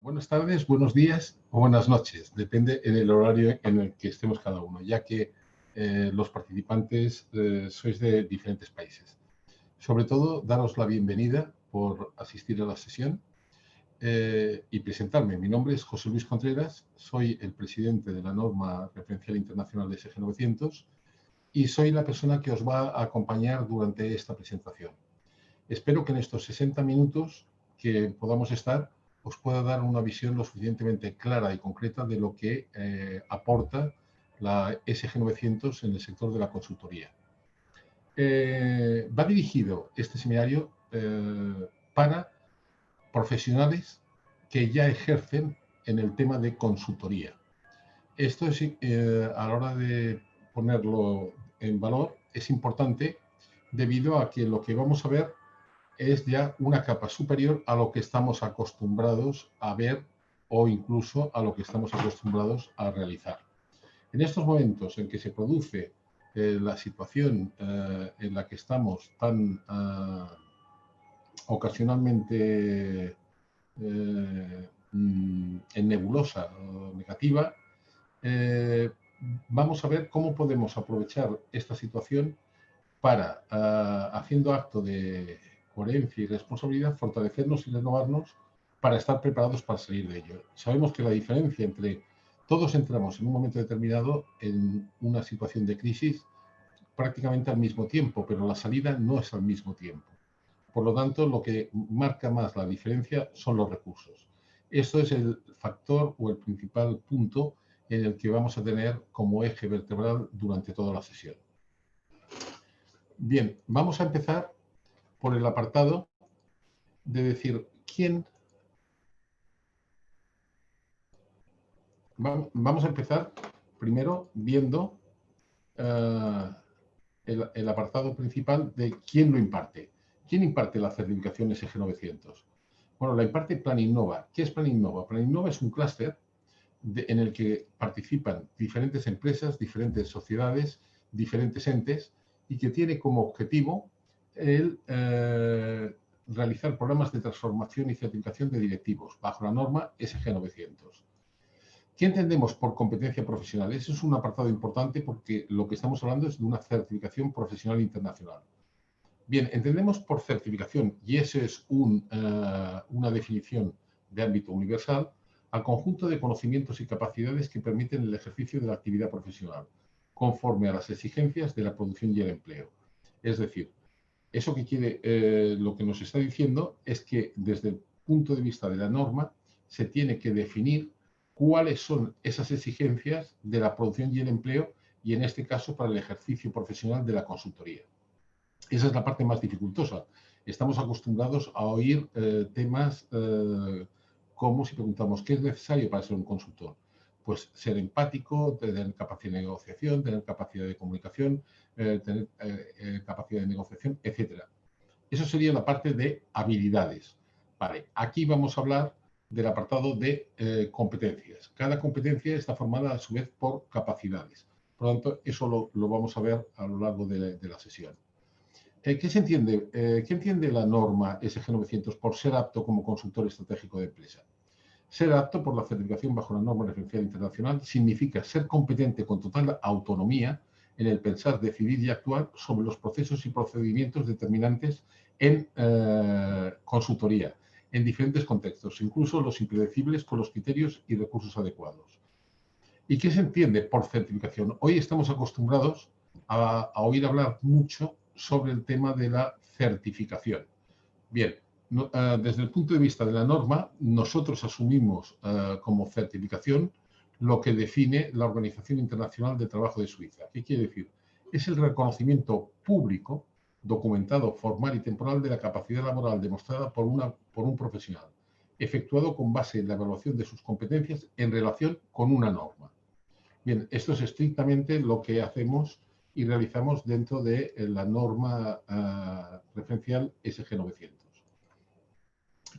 Buenas tardes, buenos días o buenas noches, depende en el horario en el que estemos cada uno, ya que los participantes sois de diferentes países. Sobre todo, daros la bienvenida por asistir a la sesión y presentarme. Mi nombre es José Luis Contreras, soy el presidente de la norma referencial internacional de SG900 y soy la persona que os va a acompañar durante esta presentación. Espero que en estos 60 minutos que podamos estar os pueda dar una visión lo suficientemente clara y concreta de lo que aporta la SG900 en el sector de la consultoría. Va dirigido este seminario para profesionales que ya ejercen en el tema de consultoría. Esto es, a la hora de ponerlo en valor, es importante debido a que lo que vamos a ver es ya una capa superior a lo que estamos acostumbrados a ver o incluso a lo que estamos acostumbrados a realizar. En estos momentos en que se produce la situación en la que estamos tan ocasionalmente en nebulosa o negativa, vamos a ver cómo podemos aprovechar esta situación para, haciendo acto de coherencia y responsabilidad, fortalecernos y renovarnos para estar preparados para salir de ello. Sabemos que la diferencia entre todos entramos en un momento determinado en una situación de crisis prácticamente al mismo tiempo, pero la salida no es al mismo tiempo. Por lo tanto, lo que marca más la diferencia son los recursos. Esto es el factor o el principal punto en el que vamos a tener como eje vertebral durante toda la sesión. Bien, vamos a empezar por el apartado de decir quién. Vamos a empezar primero viendo el apartado principal de quién lo imparte. ¿Quién imparte la certificación SG900? Bueno, la imparte Plan Innova. ¿Qué es Plan Innova? Plan Innova es un clúster en el que participan diferentes empresas, diferentes sociedades, diferentes entes y que tiene como objetivo el realizar programas de transformación y certificación de directivos bajo la norma SG900. ¿Qué entendemos por competencia profesional? Eso es un apartado importante porque lo que estamos hablando es de una certificación profesional internacional. Bien, entendemos por certificación, y eso es una definición de ámbito universal, al conjunto de conocimientos y capacidades que permiten el ejercicio de la actividad profesional, conforme a las exigencias de la producción y el empleo. Es decir, eso que quiere, lo que nos está diciendo es que desde el punto de vista de la norma se tiene que definir cuáles son esas exigencias de la producción y el empleo y en este caso para el ejercicio profesional de la consultoría. Esa es la parte más dificultosa. Estamos acostumbrados a oír temas como si preguntamos ¿qué es necesario para ser un consultor? Pues ser empático, tener capacidad de negociación, tener capacidad de comunicación, tener capacidad de negociación, etc. Eso sería la parte de habilidades. Vale, aquí vamos a hablar del apartado de competencias. Cada competencia está formada a su vez por capacidades. Por lo tanto, eso lo vamos a ver a lo largo de la sesión. ¿Qué se entiende? ¿Qué entiende la norma SG900 por ser apto como consultor estratégico de empresa? Ser apto por la certificación bajo la norma referencial internacional significa ser competente con total autonomía en el pensar, decidir y actuar sobre los procesos y procedimientos determinantes en consultoría, en diferentes contextos, incluso los impredecibles con los criterios y recursos adecuados. ¿Y qué se entiende por certificación? Hoy estamos acostumbrados a oír hablar mucho sobre el tema de la certificación. Bien, desde el punto de vista de la norma, nosotros asumimos como certificación lo que define la Organización Internacional de Trabajo de Suiza. ¿Qué quiere decir? Es el reconocimiento público, documentado, formal y temporal de la capacidad laboral demostrada por un profesional, efectuado con base en la evaluación de sus competencias en relación con una norma. Bien, esto es estrictamente lo que hacemos y realizamos dentro de la norma referencial SG900.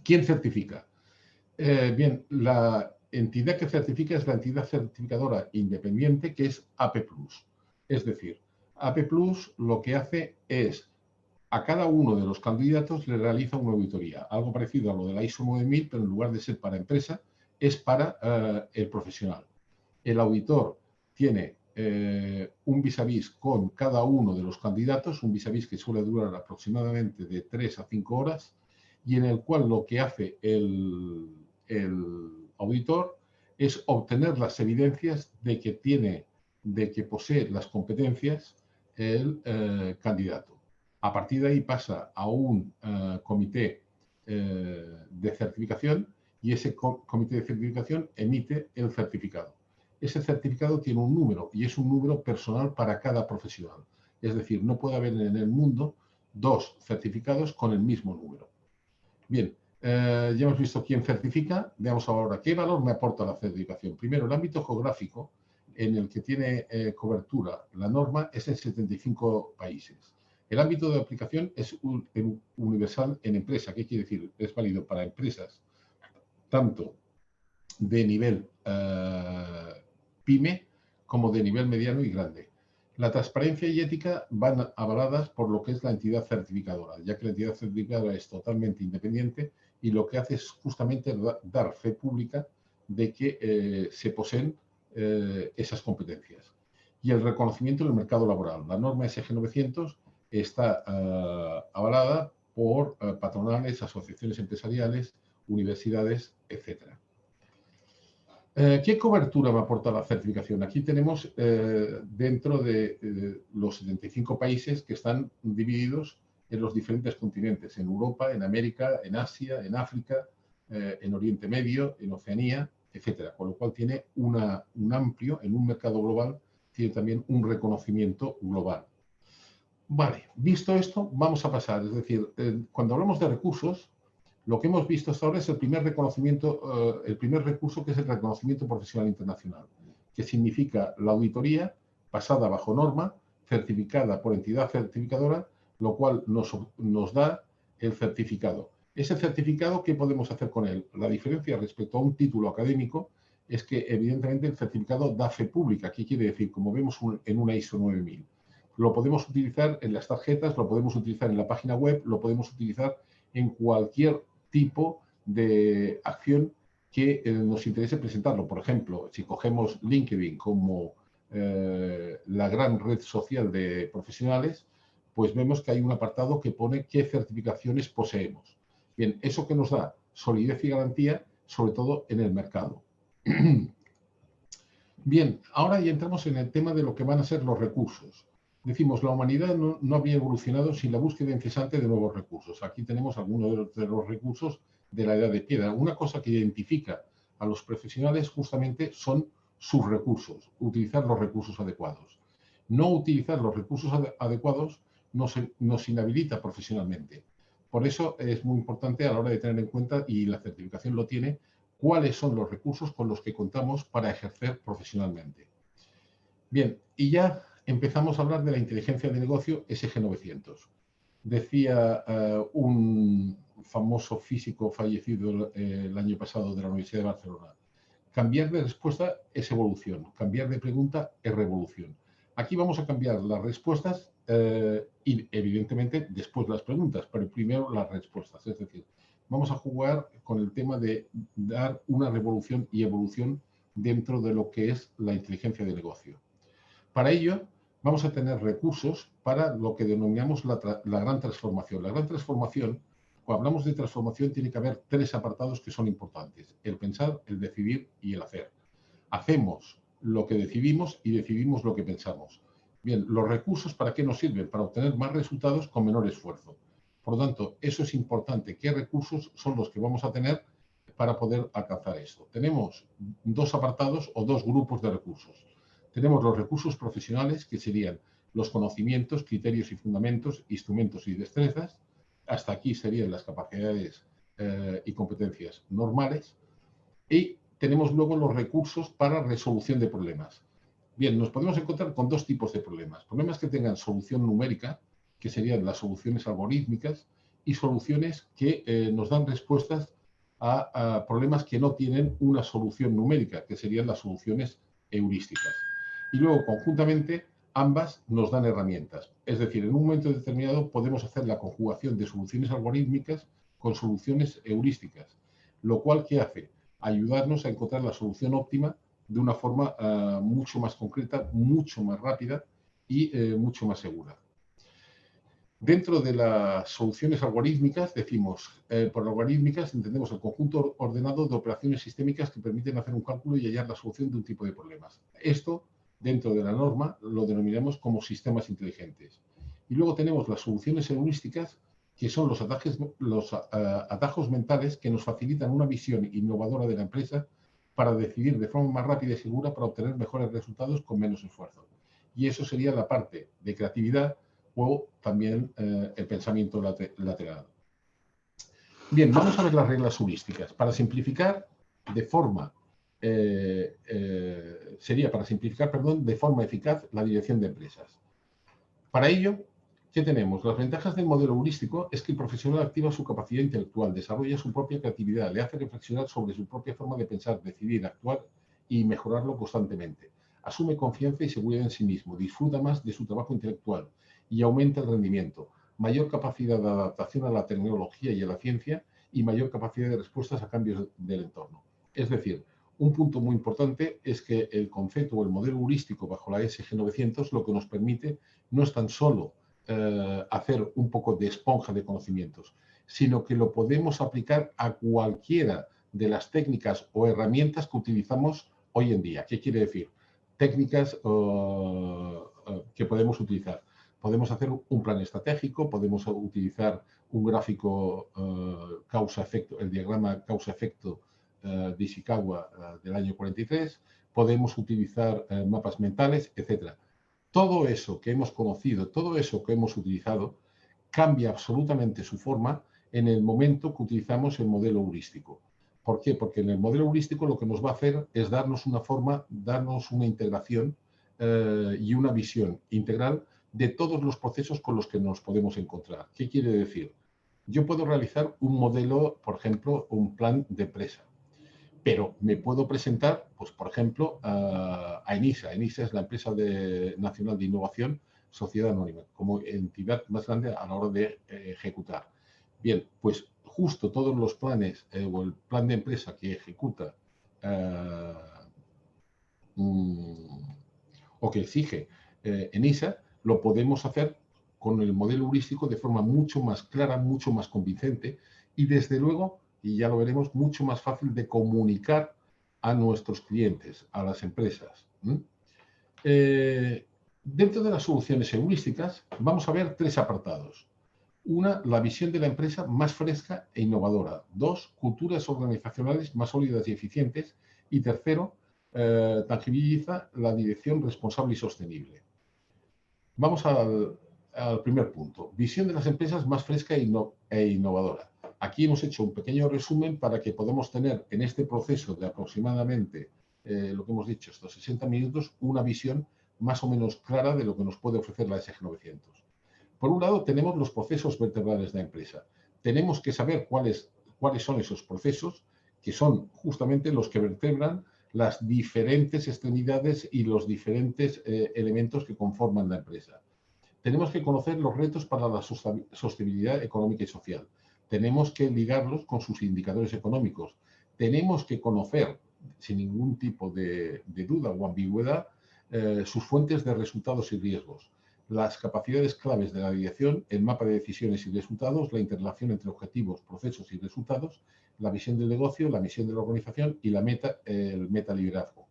¿Quién certifica? Bien, la entidad que certifica es la entidad certificadora independiente que es AP+. Es decir, AP+ lo que hace es a cada uno de los candidatos le realiza una auditoría, algo parecido a lo de la ISO 9000, pero en lugar de ser para empresa, es para el profesional. El auditor tiene un vis a vis con cada uno de los candidatos, un vis a vis que suele durar aproximadamente de 3 a 5 horas, y en el cual lo que hace el auditor es obtener las evidencias de que posee las competencias el candidato. A partir de ahí pasa a un comité de certificación y ese comité de certificación emite el certificado. Ese certificado tiene un número y es un número personal para cada profesional. Es decir, no puede haber en el mundo dos certificados con el mismo número. Bien, ya hemos visto quién certifica. Veamos ahora qué valor me aporta la certificación. Primero, el ámbito geográfico en el que tiene cobertura la norma es en 75 países. El ámbito de aplicación es universal en empresa. ¿Qué quiere decir? Es válido para empresas tanto de nivel pyme como de nivel mediano y grande. La transparencia y ética van avaladas por lo que es la entidad certificadora, ya que la entidad certificadora es totalmente independiente y lo que hace es justamente dar fe pública de que se poseen esas competencias. Y el reconocimiento en el mercado laboral. La norma SG 900 está avalada por patronales, asociaciones empresariales, universidades, etc. ¿Qué cobertura me aporta la certificación? Aquí tenemos dentro de los 75 países que están divididos en los diferentes continentes, en Europa, en América, en Asia, en África, en Oriente Medio, en Oceanía, etcétera. Con lo cual tiene un amplio, en un mercado global, tiene también un reconocimiento global. Vale, visto esto, vamos a pasar. Es decir, cuando hablamos de recursos, lo que hemos visto hasta ahora es el primer reconocimiento, el primer recurso, que es el reconocimiento profesional internacional, que significa la auditoría pasada bajo norma, certificada por entidad certificadora, lo cual nos da el certificado. Ese certificado, ¿qué podemos hacer con él? La diferencia respecto a un título académico es que, evidentemente, el certificado da fe pública. ¿Qué quiere decir? Como vemos en una ISO 9000. Lo podemos utilizar en las tarjetas, lo podemos utilizar en la página web, lo podemos utilizar en cualquier tipo de acción que nos interese presentarlo. Por ejemplo, si cogemos LinkedIn como la gran red social de profesionales, pues vemos que hay un apartado que pone qué certificaciones poseemos. Bien, eso que nos da solidez y garantía, sobre todo en el mercado. Bien, ahora ya entramos en el tema de lo que van a ser los recursos. Decimos, la humanidad no habría evolucionado sin la búsqueda incesante de nuevos recursos. Aquí tenemos algunos de los recursos de la edad de piedra. Una cosa que identifica a los profesionales justamente son sus recursos, utilizar los recursos adecuados. No utilizar los recursos adecuados nos inhabilita profesionalmente. Por eso es muy importante a la hora de tener en cuenta, y la certificación lo tiene, cuáles son los recursos con los que contamos para ejercer profesionalmente. Bien, y ya empezamos a hablar de la inteligencia de negocio SG 900. Decía un famoso físico fallecido el año pasado de la Universidad de Barcelona, cambiar de respuesta es evolución, cambiar de pregunta es revolución. Aquí vamos a cambiar las respuestas y, evidentemente, después las preguntas, pero primero las respuestas. Es decir, vamos a jugar con el tema de dar una revolución y evolución dentro de lo que es la inteligencia de negocio. Para ello, vamos a tener recursos para lo que denominamos la gran transformación. La gran transformación, cuando hablamos de transformación, tiene que haber tres apartados que son importantes: el pensar, el decidir y el hacer. Hacemos lo que decidimos y decidimos lo que pensamos. Bien, los recursos, ¿para qué nos sirven? Para obtener más resultados con menor esfuerzo. Por lo tanto, eso es importante. ¿Qué recursos son los que vamos a tener para poder alcanzar esto? Tenemos dos apartados o dos grupos de recursos. Tenemos los recursos profesionales, que serían los conocimientos, criterios y fundamentos, instrumentos y destrezas. Hasta aquí serían las capacidades y competencias normales. Y tenemos luego los recursos para resolución de problemas. Bien, nos podemos encontrar con dos tipos de problemas. Problemas que tengan solución numérica, que serían las soluciones algorítmicas, y soluciones que nos dan respuestas a problemas que no tienen una solución numérica, que serían las soluciones heurísticas. Y luego, conjuntamente, Ambas nos dan herramientas. Es decir, en un momento determinado podemos hacer la conjugación de soluciones algorítmicas con soluciones heurísticas, lo cual, ¿qué hace? Ayudarnos a encontrar la solución óptima de una forma mucho más concreta, mucho más rápida y mucho más segura. Dentro de las soluciones algorítmicas, decimos, por algorítmicas entendemos el conjunto ordenado de operaciones sistémicas que permiten hacer un cálculo y hallar la solución de un tipo de problemas. Esto, dentro de la norma, lo denominamos como sistemas inteligentes. Y luego tenemos las soluciones heurísticas, que son los atajos mentales que nos facilitan una visión innovadora de la empresa para decidir de forma más rápida y segura para obtener mejores resultados con menos esfuerzo. Y eso sería la parte de creatividad o también el pensamiento lateral. Bien, vamos a ver las reglas heurísticas. Para simplificar, de forma de forma eficaz la dirección de empresas. Para ello, ¿qué tenemos? Las ventajas del modelo heurístico es que el profesional activa su capacidad intelectual, desarrolla su propia creatividad, le hace reflexionar sobre su propia forma de pensar, decidir, actuar y mejorarlo constantemente. Asume confianza y seguridad en sí mismo, disfruta más de su trabajo intelectual y aumenta el rendimiento, mayor capacidad de adaptación a la tecnología y a la ciencia y mayor capacidad de respuestas a cambios del entorno. Es decir, un punto muy importante es que el concepto o el modelo heurístico bajo la SG900 lo que nos permite no es tan solo hacer un poco de esponja de conocimientos, sino que lo podemos aplicar a cualquiera de las técnicas o herramientas que utilizamos hoy en día. ¿Qué quiere decir? Técnicas que podemos utilizar. Podemos hacer un plan estratégico, podemos utilizar un gráfico causa-efecto, el diagrama causa-efecto de Ishikawa del año 43, podemos utilizar mapas mentales, etc. Todo eso que hemos conocido, todo eso que hemos utilizado, cambia absolutamente su forma en el momento que utilizamos el modelo heurístico. ¿Por qué? Porque en el modelo heurístico lo que nos va a hacer es darnos una forma, darnos una integración y una visión integral de todos los procesos con los que nos podemos encontrar. ¿Qué quiere decir? Yo puedo realizar un modelo, por ejemplo, un plan de empresa, pero me puedo presentar, pues, por ejemplo, a ENISA. ENISA es la empresa nacional de innovación, sociedad anónima, como entidad más grande a la hora de ejecutar. Bien, pues justo todos los planes o el plan de empresa que ejecuta o que exige ENISA, lo podemos hacer con el modelo heurístico de forma mucho más clara, mucho más convincente y desde luego, y ya lo veremos, mucho más fácil de comunicar a nuestros clientes, a las empresas. Dentro de las soluciones heurísticas vamos a ver tres apartados. Una, la visión de la empresa más fresca e innovadora. Dos, culturas organizacionales más sólidas y eficientes. Y tercero, tangibiliza la dirección responsable y sostenible. Vamos al primer punto. Visión de las empresas más fresca e innovadora. Aquí hemos hecho un pequeño resumen para que podamos tener en este proceso de aproximadamente, lo que hemos dicho, estos 60 minutos, una visión más o menos clara de lo que nos puede ofrecer la SG900. Por un lado, tenemos los procesos vertebrales de la empresa. Tenemos que saber cuáles son esos procesos, que son justamente los que vertebran las diferentes extremidades y los diferentes elementos que conforman la empresa. Tenemos que conocer los retos para la sostenibilidad económica y social. Tenemos que ligarlos con sus indicadores económicos. Tenemos que conocer, sin ningún tipo de duda o ambigüedad, sus fuentes de resultados y riesgos, las capacidades claves de la dirección, el mapa de decisiones y resultados, la interrelación entre objetivos, procesos y resultados, la visión del negocio, la misión de la organización y el metaliderazgo.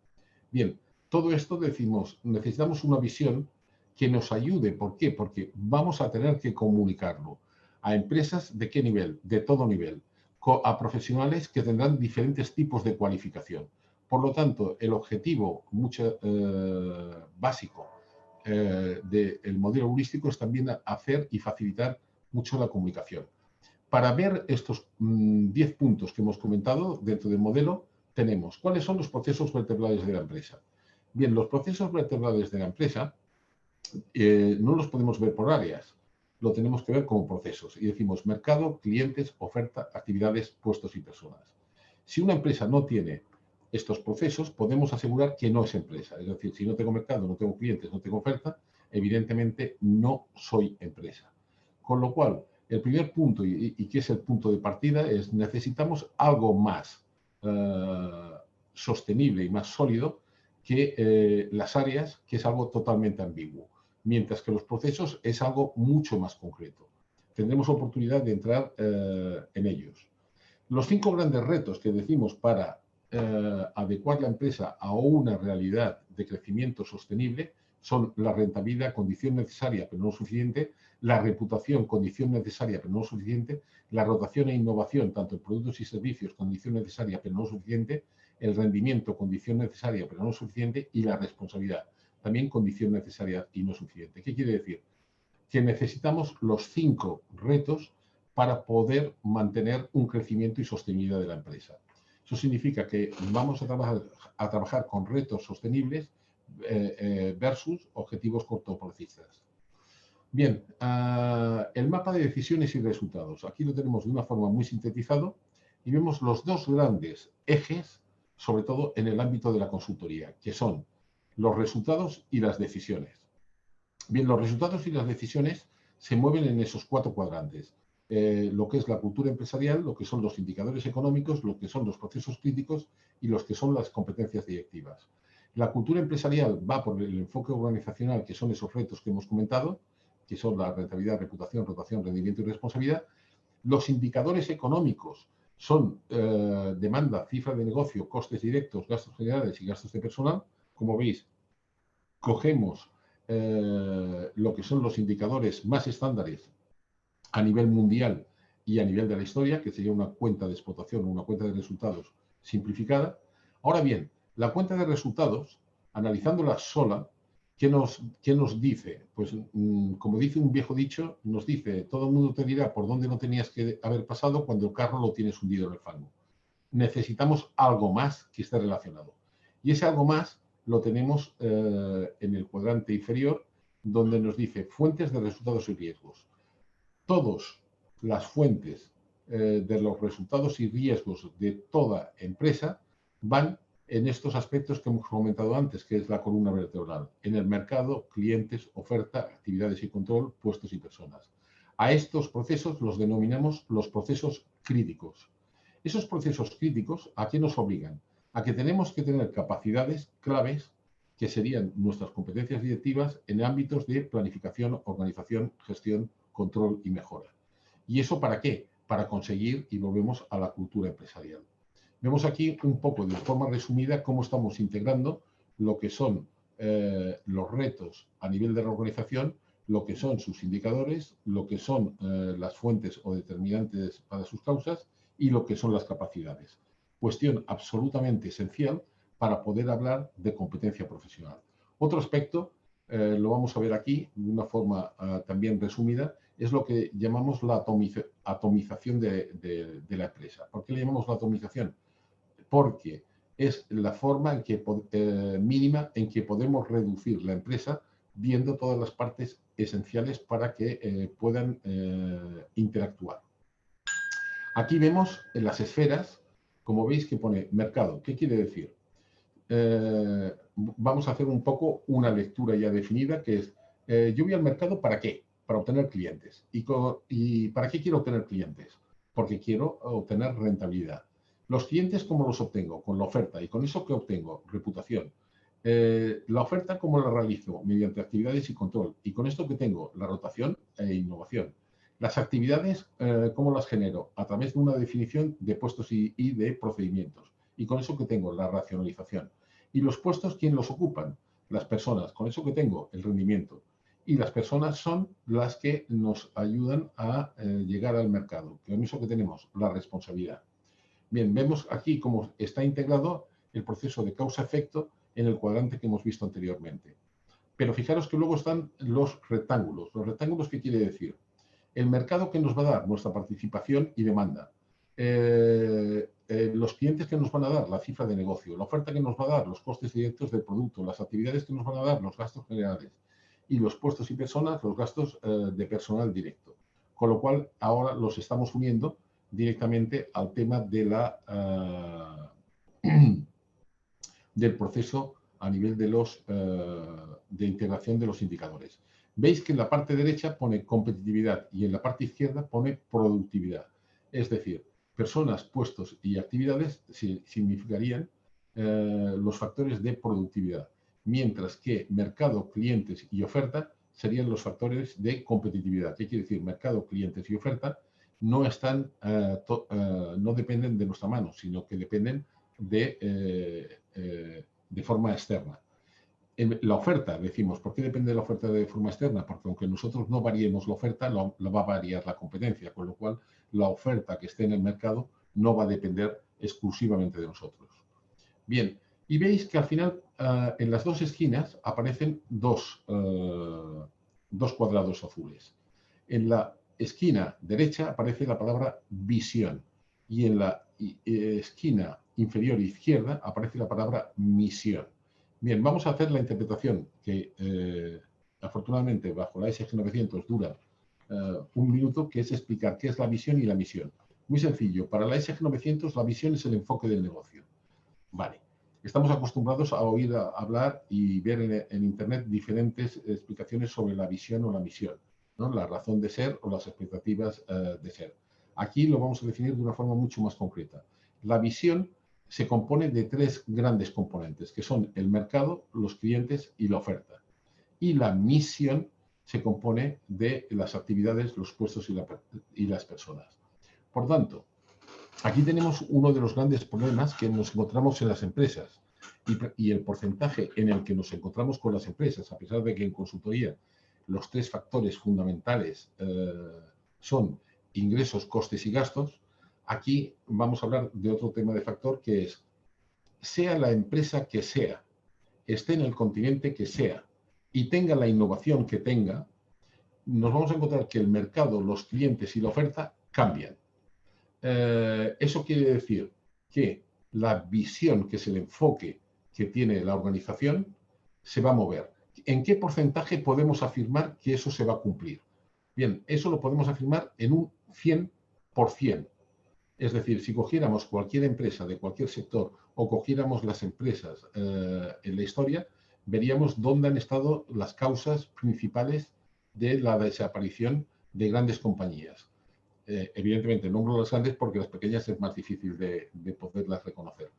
Bien, todo esto decimos, necesitamos una visión que nos ayude. ¿Por qué? Porque vamos a tener que comunicarlo a empresas de qué nivel, de todo nivel, a profesionales que tendrán diferentes tipos de cualificación. Por lo tanto, el objetivo básico del modelo heurístico es también hacer y facilitar mucho la comunicación. Para ver estos 10 puntos que hemos comentado dentro del modelo, tenemos cuáles son los procesos vertebrales de la empresa. Bien, los procesos vertebrales de la empresa no los podemos ver por áreas, lo tenemos que ver como procesos. Y decimos mercado, clientes, oferta, actividades, puestos y personas. Si una empresa no tiene estos procesos, podemos asegurar que no es empresa. Es decir, si no tengo mercado, no tengo clientes, no tengo oferta, evidentemente no soy empresa. Con lo cual, el primer punto, y que es el punto de partida, es necesitamos algo más sostenible y más sólido que las áreas, que es algo totalmente ambiguo, mientras que los procesos es algo mucho más concreto. Tendremos oportunidad de entrar en ellos. Los 5 grandes retos que decimos para adecuar la empresa a una realidad de crecimiento sostenible son la rentabilidad, condición necesaria pero no suficiente, la reputación, condición necesaria pero no suficiente, la rotación e innovación, tanto en productos y servicios, condición necesaria pero no suficiente, el rendimiento, condición necesaria pero no suficiente, y la responsabilidad, también condición necesaria y no suficiente. ¿Qué quiere decir? Que necesitamos los 5 retos para poder mantener un crecimiento y sostenibilidad de la empresa. Eso significa que vamos a trabajar con retos sostenibles versus objetivos cortoplacistas. Bien, el mapa de decisiones y resultados. Aquí lo tenemos de una forma muy sintetizado y vemos los 2 grandes ejes, sobre todo en el ámbito de la consultoría, que son los resultados y las decisiones. Bien, los resultados y las decisiones se mueven en esos 4 cuadrantes. Lo que es la cultura empresarial, lo que son los indicadores económicos, lo que son los procesos críticos y los que son las competencias directivas. La cultura empresarial va por el enfoque organizacional, que son esos retos que hemos comentado, que son la rentabilidad, reputación, rotación, rendimiento y responsabilidad. Los indicadores económicos son demanda, cifra de negocio, costes directos, gastos generales y gastos de personal. Como veis, cogemos lo que son los indicadores más estándares a nivel mundial y a nivel de la historia, que sería una cuenta de explotación o una cuenta de resultados simplificada. Ahora bien, la cuenta de resultados, analizándola sola, ¿qué nos dice? Pues, como dice un viejo dicho, nos dice, todo el mundo te dirá por dónde no tenías que haber pasado cuando el carro lo tienes hundido en el fango. Necesitamos algo más que esté relacionado. Y ese algo más lo tenemos en el cuadrante inferior, donde nos dice fuentes de resultados y riesgos. Todas las fuentes de los resultados y riesgos de toda empresa van en estos aspectos que hemos comentado antes, que es la columna vertebral: en el mercado, clientes, oferta, actividades y control, puestos y personas. A estos procesos los denominamos los procesos críticos. Esos procesos críticos, ¿a qué nos obligan? A que tenemos que tener capacidades claves, que serían nuestras competencias directivas en ámbitos de planificación, organización, gestión, control y mejora. ¿Y eso para qué? Para conseguir, y volvemos a la cultura empresarial. Vemos aquí un poco, de forma resumida, cómo estamos integrando lo que son los retos a nivel de la organización, lo que son sus indicadores, lo que son las fuentes o determinantes para sus causas y lo que son las capacidades. Cuestión absolutamente esencial para poder hablar de competencia profesional. Otro aspecto, lo vamos a ver aquí de una forma también resumida, es lo que llamamos la atomización de la empresa. ¿Por qué le llamamos la atomización? Porque es la forma en que, mínima en que podemos reducir la empresa viendo todas las partes esenciales para que puedan interactuar. Aquí vemos en las esferas, como veis, que pone mercado. ¿Qué quiere decir? Vamos a hacer un poco una lectura ya definida, que es, yo voy al mercado ¿para qué? Para obtener clientes. ¿Y para qué quiero obtener clientes? Porque quiero obtener rentabilidad. Los clientes, ¿cómo los obtengo? Con la oferta. ¿Y con eso qué obtengo? Reputación. La oferta, ¿cómo la realizo? Mediante actividades y control. ¿Y con esto qué tengo? La rotación e innovación. Las actividades, ¿cómo las genero? A través de una definición de puestos y de procedimientos. ¿Y con eso qué tengo? La racionalización. ¿Y los puestos quién los ocupan? Las personas. ¿Con eso qué tengo? El rendimiento. Y las personas son las que nos ayudan a llegar al mercado. Con eso que tenemos, la responsabilidad. Bien, vemos aquí cómo está integrado el proceso de causa-efecto en el cuadrante que hemos visto anteriormente. Pero fijaros que luego están los rectángulos. ¿Los rectángulos qué quiere decir? El mercado que nos va a dar nuestra participación y demanda. Los clientes que nos van a dar la cifra de negocio, la oferta que nos va a dar los costes directos del producto, las actividades que nos van a dar los gastos generales y los puestos y personas, los gastos de personal directo. Con lo cual, ahora los estamos uniendo directamente al tema de del proceso a nivel de los de integración de los indicadores. Veis que en la parte derecha pone competitividad y en la parte izquierda pone productividad. Es decir, personas, puestos y actividades significarían los factores de productividad, mientras que mercado, clientes y oferta serían los factores de competitividad. ¿Qué quiere decir? Mercado, clientes y oferta no no dependen de nuestra mano, sino que dependen de forma externa. La oferta, decimos, ¿por qué depende de la oferta de forma externa? Porque aunque nosotros no variemos la oferta, la va a variar la competencia, con lo cual la oferta que esté en el mercado no va a depender exclusivamente de nosotros. Bien, y veis que al final en las dos esquinas aparecen dos cuadrados azules. En la esquina derecha aparece la palabra visión y en la esquina inferior izquierda aparece la palabra misión. Bien, vamos a hacer la interpretación que afortunadamente bajo la SG 900 dura un minuto, que es explicar qué es la visión y la misión. Muy sencillo, para la SG 900 la visión es el enfoque del negocio. Vale, estamos acostumbrados a oír hablar y ver en Internet diferentes explicaciones sobre la visión o la misión, ¿no? La razón de ser o las expectativas de ser. Aquí lo vamos a definir de una forma mucho más concreta. La visión se compone de tres grandes componentes, que son el mercado, los clientes y la oferta. Y la misión se compone de las actividades, los puestos y las personas. Por tanto, aquí tenemos uno de los grandes problemas que nos encontramos en las empresas y el porcentaje en el que nos encontramos con las empresas, a pesar de que en consultoría los tres factores fundamentales son ingresos, costes y gastos. Aquí vamos a hablar de otro tema de factor que es, sea la empresa que sea, esté en el continente que sea y tenga la innovación que tenga, nos vamos a encontrar que el mercado, los clientes y la oferta cambian. Eso quiere decir que la visión, que es el enfoque que tiene la organización, se va a mover. ¿En qué porcentaje podemos afirmar que eso se va a cumplir? Bien, eso lo podemos afirmar en un 100%. Es decir, si cogiéramos cualquier empresa de cualquier sector o cogiéramos las empresas en la historia, veríamos dónde han estado las causas principales de la desaparición de grandes compañías. Evidentemente, nombro las grandes porque las pequeñas es más difícil de poderlas reconocer.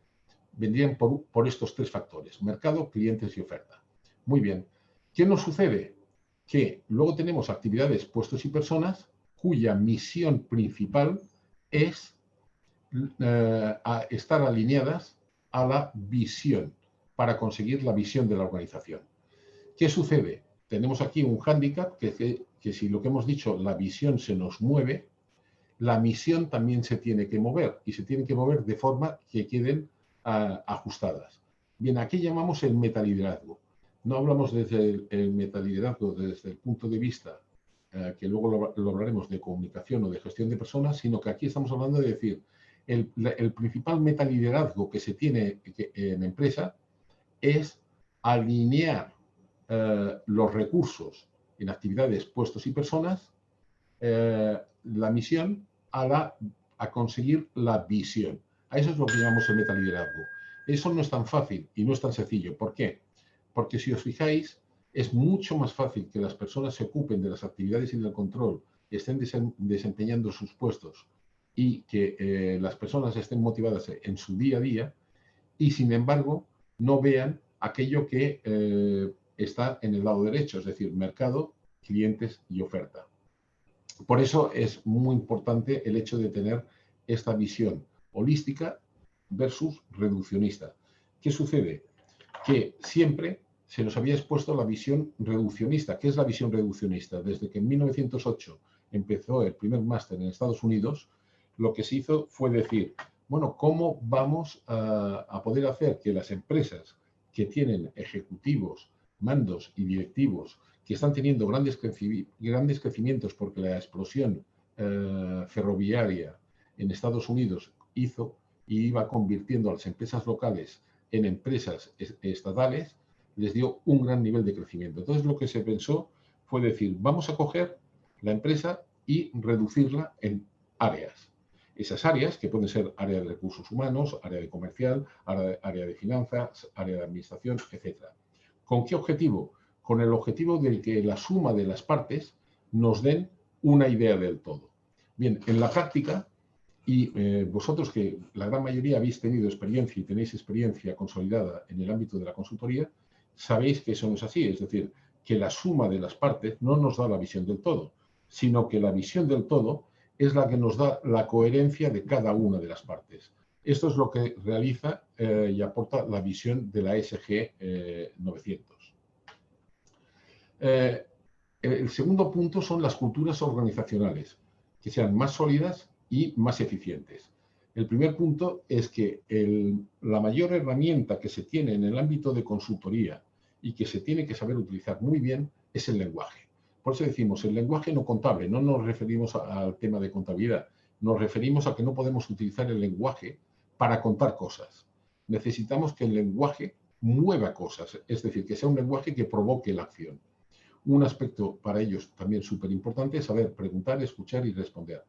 Vendrían por estos tres factores: mercado, clientes y oferta. Muy bien. ¿Qué nos sucede? Que luego tenemos actividades, puestos y personas cuya misión principal es estar alineadas a la visión para conseguir la visión de la organización. ¿Qué sucede? Tenemos aquí un hándicap que si lo que hemos dicho, la visión se nos mueve, la misión también se tiene que mover y se tiene que mover de forma que queden ajustadas. Bien, aquí llamamos el metaliderazgo. No hablamos desde el metaliderazgo desde el punto de vista que luego lo hablaremos de comunicación o de gestión de personas, sino que aquí estamos hablando de decir el principal metaliderazgo que se tiene en empresa es alinear los recursos en actividades, puestos y personas, la misión a conseguir la visión. A eso es lo que llamamos el metaliderazgo. Eso no es tan fácil y no es tan sencillo. ¿Por qué? Porque si os fijáis, es mucho más fácil que las personas se ocupen de las actividades y del control, estén desempeñando sus puestos y que las personas estén motivadas en su día a día y, sin embargo, no vean aquello que está en el lado derecho, es decir, mercado, clientes y oferta. Por eso es muy importante el hecho de tener esta visión holística versus reduccionista. ¿Qué sucede? Que siempre se nos había expuesto la visión reduccionista. ¿Qué es la visión reduccionista? Desde que en 1908 empezó el primer máster en Estados Unidos, lo que se hizo fue decir, bueno, ¿cómo vamos a poder hacer que las empresas que tienen ejecutivos, mandos y directivos que están teniendo grandes crecimientos porque la explosión ferroviaria en Estados Unidos hizo y iba convirtiendo a las empresas locales en empresas estatales, les dio un gran nivel de crecimiento? Entonces lo que se pensó fue decir, vamos a coger la empresa y reducirla en áreas. Esas áreas, que pueden ser área de recursos humanos, área de comercial, área de finanzas, área de administración, etc. ¿Con qué objetivo? con el objetivo de que la suma de las partes nos den una idea del todo. Bien, en la práctica, y vosotros que la gran mayoría habéis tenido experiencia y tenéis experiencia consolidada en el ámbito de la consultoría, sabéis que eso no es así, es decir, que la suma de las partes no nos da la visión del todo, sino que la visión del todo es la que nos da la coherencia de cada una de las partes. Esto es lo que realiza y aporta la visión de la ESG 900. El segundo punto son las culturas organizacionales, que sean más sólidas y más eficientes. El primer punto es que la mayor herramienta que se tiene en el ámbito de consultoría y que se tiene que saber utilizar muy bien es el lenguaje. Por eso decimos el lenguaje no contable, no nos referimos al tema de contabilidad, nos referimos a que no podemos utilizar el lenguaje para contar cosas. Necesitamos que el lenguaje mueva cosas, es decir, que sea un lenguaje que provoque la acción. Un aspecto para ellos también súper importante es saber preguntar, escuchar y responder.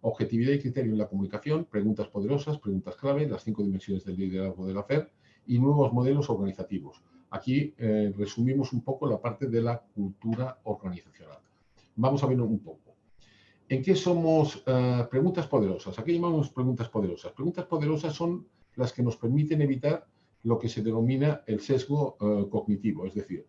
Objetividad y criterio en la comunicación, preguntas poderosas, preguntas clave, las 5 dimensiones del liderazgo del hacer y nuevos modelos organizativos. Aquí resumimos un poco la parte de la cultura organizacional. Vamos a verlo un poco. ¿En qué somos preguntas poderosas? ¿A qué llamamos preguntas poderosas? Preguntas poderosas son las que nos permiten evitar lo que se denomina el sesgo cognitivo, es decir,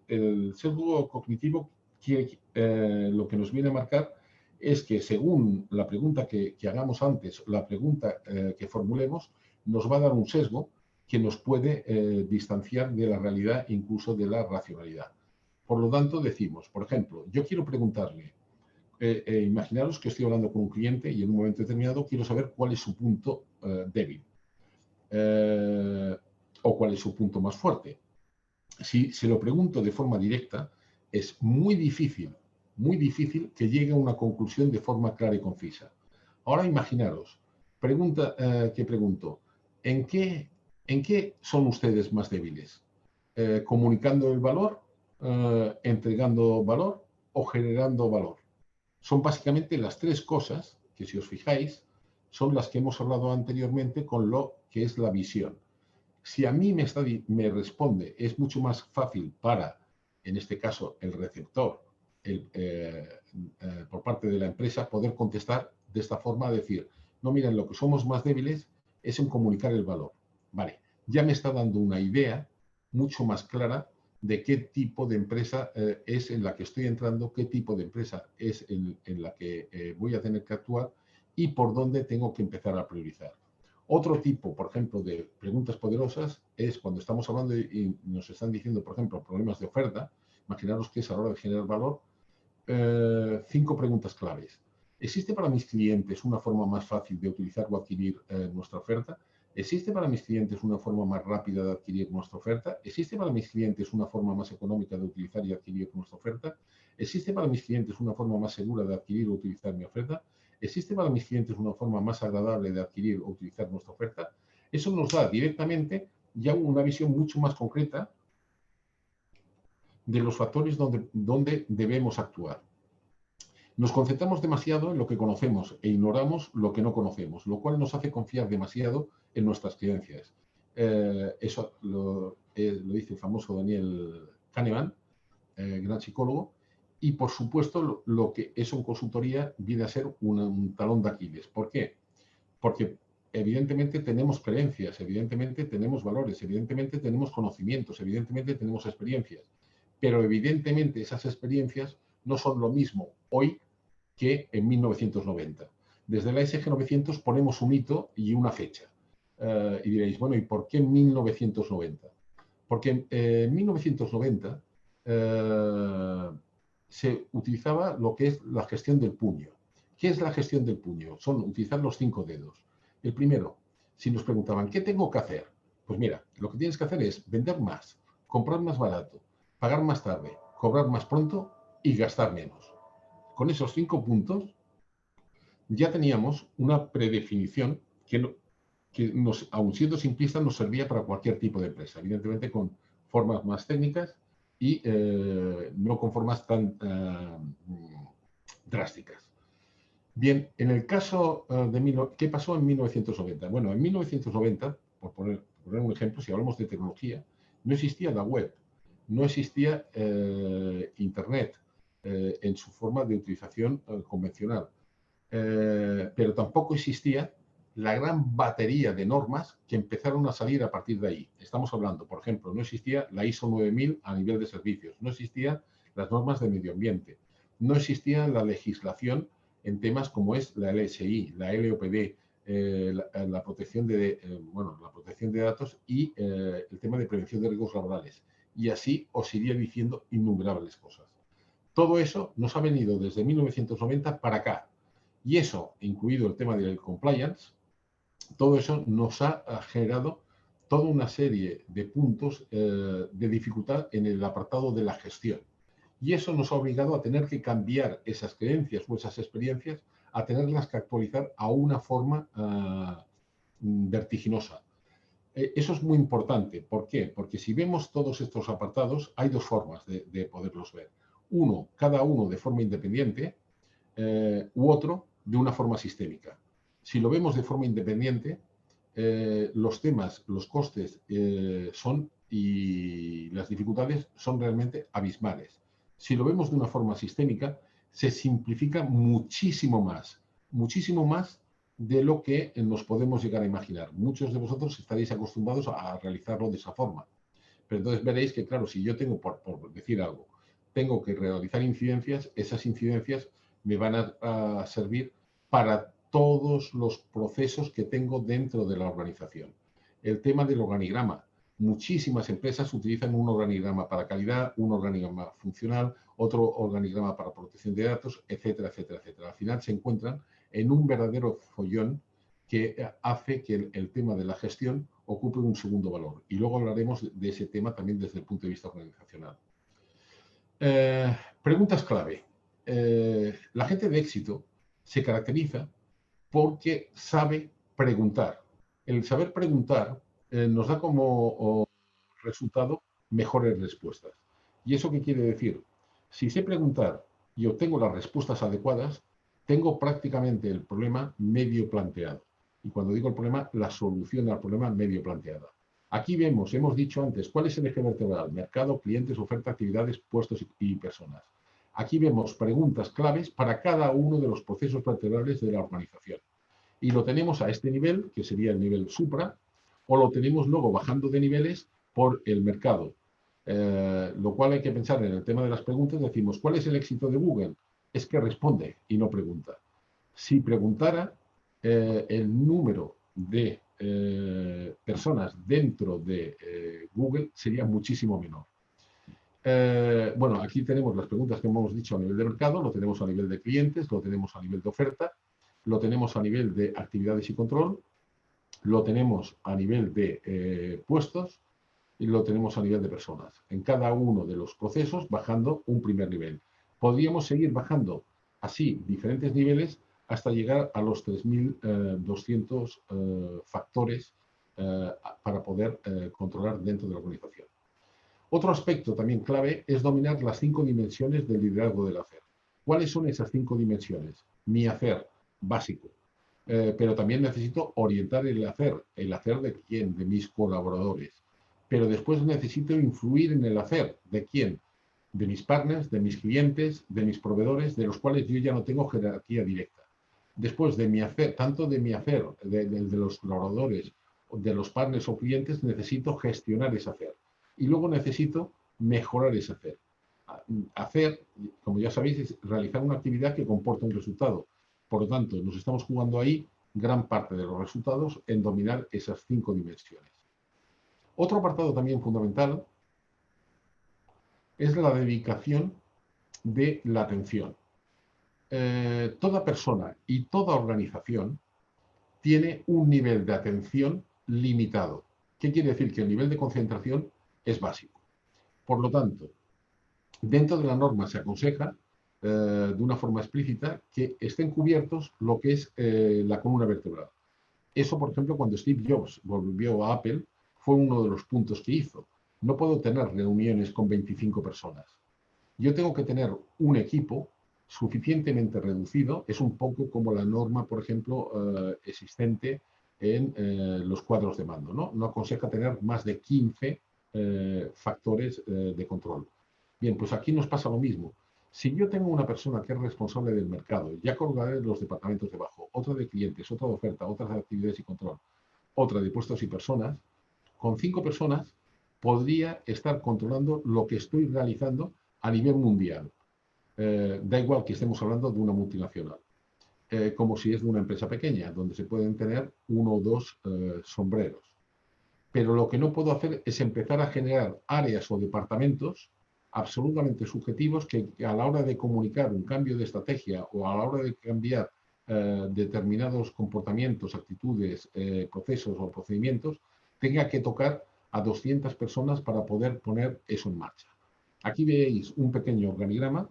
el sesgo cognitivo lo que nos viene a marcar es que según la pregunta que hagamos antes, la pregunta que formulemos, nos va a dar un sesgo que nos puede distanciar de la realidad, incluso de la racionalidad. Por lo tanto, decimos, por ejemplo, yo quiero preguntarle, imaginaros que estoy hablando con un cliente y en un momento determinado quiero saber cuál es su punto débil o cuál es su punto más fuerte. Si se lo pregunto de forma directa, es muy difícil que llegue a una conclusión de forma clara y concisa. Ahora imaginaros, que pregunto, ¿en qué son ustedes más débiles? ¿Comunicando el valor, entregando valor o generando valor? Son básicamente las tres cosas que, si os fijáis, son las que hemos hablado anteriormente con lo que es la visión. Si a mí me responde, es mucho más fácil para, en este caso, el receptor, por parte de la empresa, poder contestar de esta forma, decir, no, miren, lo que somos más débiles es en comunicar el valor. Vale, ya me está dando una idea mucho más clara de qué tipo de empresa es en la que estoy entrando, qué tipo de empresa es en la que voy a tener que actuar y por dónde tengo que empezar a priorizar. Otro tipo, por ejemplo, de preguntas poderosas es cuando estamos hablando y nos están diciendo, por ejemplo, problemas de oferta. Imaginaros que es a la hora de generar valor. 5 preguntas claves. ¿Existe para mis clientes una forma más fácil de utilizar o adquirir nuestra oferta? ¿Existe para mis clientes una forma más rápida de adquirir nuestra oferta? ¿Existe para mis clientes una forma más económica de utilizar y adquirir nuestra oferta? ¿Existe para mis clientes una forma más segura de adquirir o utilizar mi oferta? ¿Existe para mis clientes una forma más agradable de adquirir o utilizar nuestra oferta? Eso nos da directamente ya una visión mucho más concreta de los factores donde debemos actuar. Nos concentramos demasiado en lo que conocemos e ignoramos lo que no conocemos, lo cual nos hace confiar demasiado en nuestras creencias. Eso lo dice el famoso Daniel Kahneman, gran psicólogo, y por supuesto lo que eso en consultoría viene a ser un talón de Aquiles. ¿Por qué? Porque evidentemente tenemos creencias, evidentemente tenemos valores, evidentemente tenemos conocimientos, evidentemente tenemos experiencias, pero evidentemente esas experiencias no son lo mismo hoy que en 1990. Desde la ESG 900 ponemos un hito y una fecha. Y diréis, bueno, ¿y por qué 1990? Porque en 1990 se utilizaba lo que es la gestión del puño. ¿Qué es la gestión del puño? Son utilizar los 5 dedos. El primero, si nos preguntaban, ¿qué tengo que hacer? Pues mira, lo que tienes que hacer es vender más, comprar más barato, pagar más tarde, cobrar más pronto y gastar menos. Con esos 5 puntos ya teníamos una predefinición que aun siendo simplista, nos servía para cualquier tipo de empresa, evidentemente con formas más técnicas y no con formas tan drásticas. Bien, en el caso ¿qué pasó en 1990? Bueno, en 1990, por poner un ejemplo, si hablamos de tecnología, no existía la web. no existía Internet en su forma de utilización convencional. Pero tampoco existía la gran batería de normas que empezaron a salir a partir de ahí. Estamos hablando, por ejemplo, no existía la ISO 9000 a nivel de servicios, no existían las normas de medio ambiente, no existía la legislación en temas como es la LSI, la LOPD, la protección la protección de datos y el tema de prevención de riesgos laborales. Y así os iría diciendo innumerables cosas. Todo eso nos ha venido desde 1990 para acá. Y eso, incluido el tema del compliance, todo eso nos ha generado toda una serie de puntos de dificultad en el apartado de la gestión. Y eso nos ha obligado a tener que cambiar esas creencias o esas experiencias, a tenerlas que actualizar a una forma vertiginosa. Eso es muy importante. ¿Por qué? Porque si vemos todos estos apartados, hay dos formas de poderlos ver. Uno, cada uno de forma independiente, u otro de una forma sistémica. Si lo vemos de forma independiente, los temas, los costes y las dificultades son realmente abismales. Si lo vemos de una forma sistémica, se simplifica muchísimo más de lo que nos podemos llegar a imaginar. Muchos de vosotros estaréis acostumbrados a realizarlo de esa forma. Pero entonces veréis que, claro, si yo tengo, por decir algo, tengo que realizar incidencias, esas incidencias me van a servir para todos los procesos que tengo dentro de la organización. El tema del organigrama. Muchísimas empresas utilizan un organigrama para calidad, un organigrama funcional, otro organigrama para protección de datos, etcétera, etcétera, etcétera. Al final se encuentran en un verdadero follón que hace que el tema de la gestión ocupe un segundo valor. Y luego hablaremos de ese tema también desde el punto de vista organizacional. Preguntas clave. La gente de éxito se caracteriza porque sabe preguntar. El saber preguntar nos da como resultado mejores respuestas. ¿Y eso qué quiere decir? Si sé preguntar y obtengo las respuestas adecuadas, tengo prácticamente el problema medio planteado. Y cuando digo el problema, la solución al problema medio planteada. Aquí hemos dicho antes, ¿cuál es el eje vertebral? Mercado, clientes, oferta, actividades, puestos y personas. Aquí vemos preguntas claves para cada uno de los procesos vertebrales de la organización. Y lo tenemos a este nivel, que sería el nivel supra, o lo tenemos luego bajando de niveles por el mercado. Lo cual hay que pensar en el tema de las preguntas. Decimos, ¿cuál es el éxito de Google? Es que responde y no pregunta. Si preguntara, el número de personas dentro de Google sería muchísimo menor. Bueno, aquí tenemos las preguntas que hemos dicho a nivel de mercado, lo tenemos a nivel de clientes, lo tenemos a nivel de oferta, lo tenemos a nivel de actividades y control, lo tenemos a nivel de puestos y lo tenemos a nivel de personas. En cada uno de los procesos bajando un primer nivel. Podríamos seguir bajando así diferentes niveles hasta llegar a los 3.200 factores para poder controlar dentro de la organización. Otro aspecto también clave es dominar las 5 dimensiones del liderazgo del hacer. ¿Cuáles son esas 5 dimensiones? Mi hacer, básico. Pero también necesito orientar el hacer de quién, de mis colaboradores. Pero después necesito influir en el hacer de quién, de mis partners, de mis clientes, de mis proveedores, de los cuales yo ya no tengo jerarquía directa. Después de mi hacer, tanto de mi hacer, de los colaboradores, de los partners o clientes, necesito gestionar ese hacer. Y luego necesito mejorar ese hacer. Hacer, como ya sabéis, es realizar una actividad que comporta un resultado. Por lo tanto, nos estamos jugando ahí gran parte de los resultados en dominar esas 5 dimensiones. Otro apartado también fundamental es la dedicación de la atención. Toda persona y toda organización tiene un nivel de atención limitado. ¿Qué quiere decir? Que el nivel de concentración es básico. Por lo tanto, dentro de la norma se aconseja de una forma explícita que estén cubiertos lo que es la columna vertebral. Eso, por ejemplo, cuando Steve Jobs volvió a Apple, fue uno de los puntos que hizo. No puedo tener reuniones con 25 personas. Yo tengo que tener un equipo suficientemente reducido. Es un poco como la norma, por ejemplo, existente en los cuadros de mando, ¿no? No aconseja tener más de 15 factores de control. Bien, pues aquí nos pasa lo mismo. Si yo tengo una persona que es responsable del mercado, ya colgaré los departamentos debajo, otra de clientes, otra de oferta, otra de actividades y control, otra de puestos y personas, con 5 personas podría estar controlando lo que estoy realizando a nivel mundial. Da igual que estemos hablando de una multinacional, como si es de una empresa pequeña, donde se pueden tener uno o dos sombreros. Pero lo que no puedo hacer es empezar a generar áreas o departamentos absolutamente subjetivos que a la hora de comunicar un cambio de estrategia o a la hora de cambiar determinados comportamientos, actitudes, procesos o procedimientos, tenga que tocar a 200 personas para poder poner eso en marcha. Aquí veis un pequeño organigrama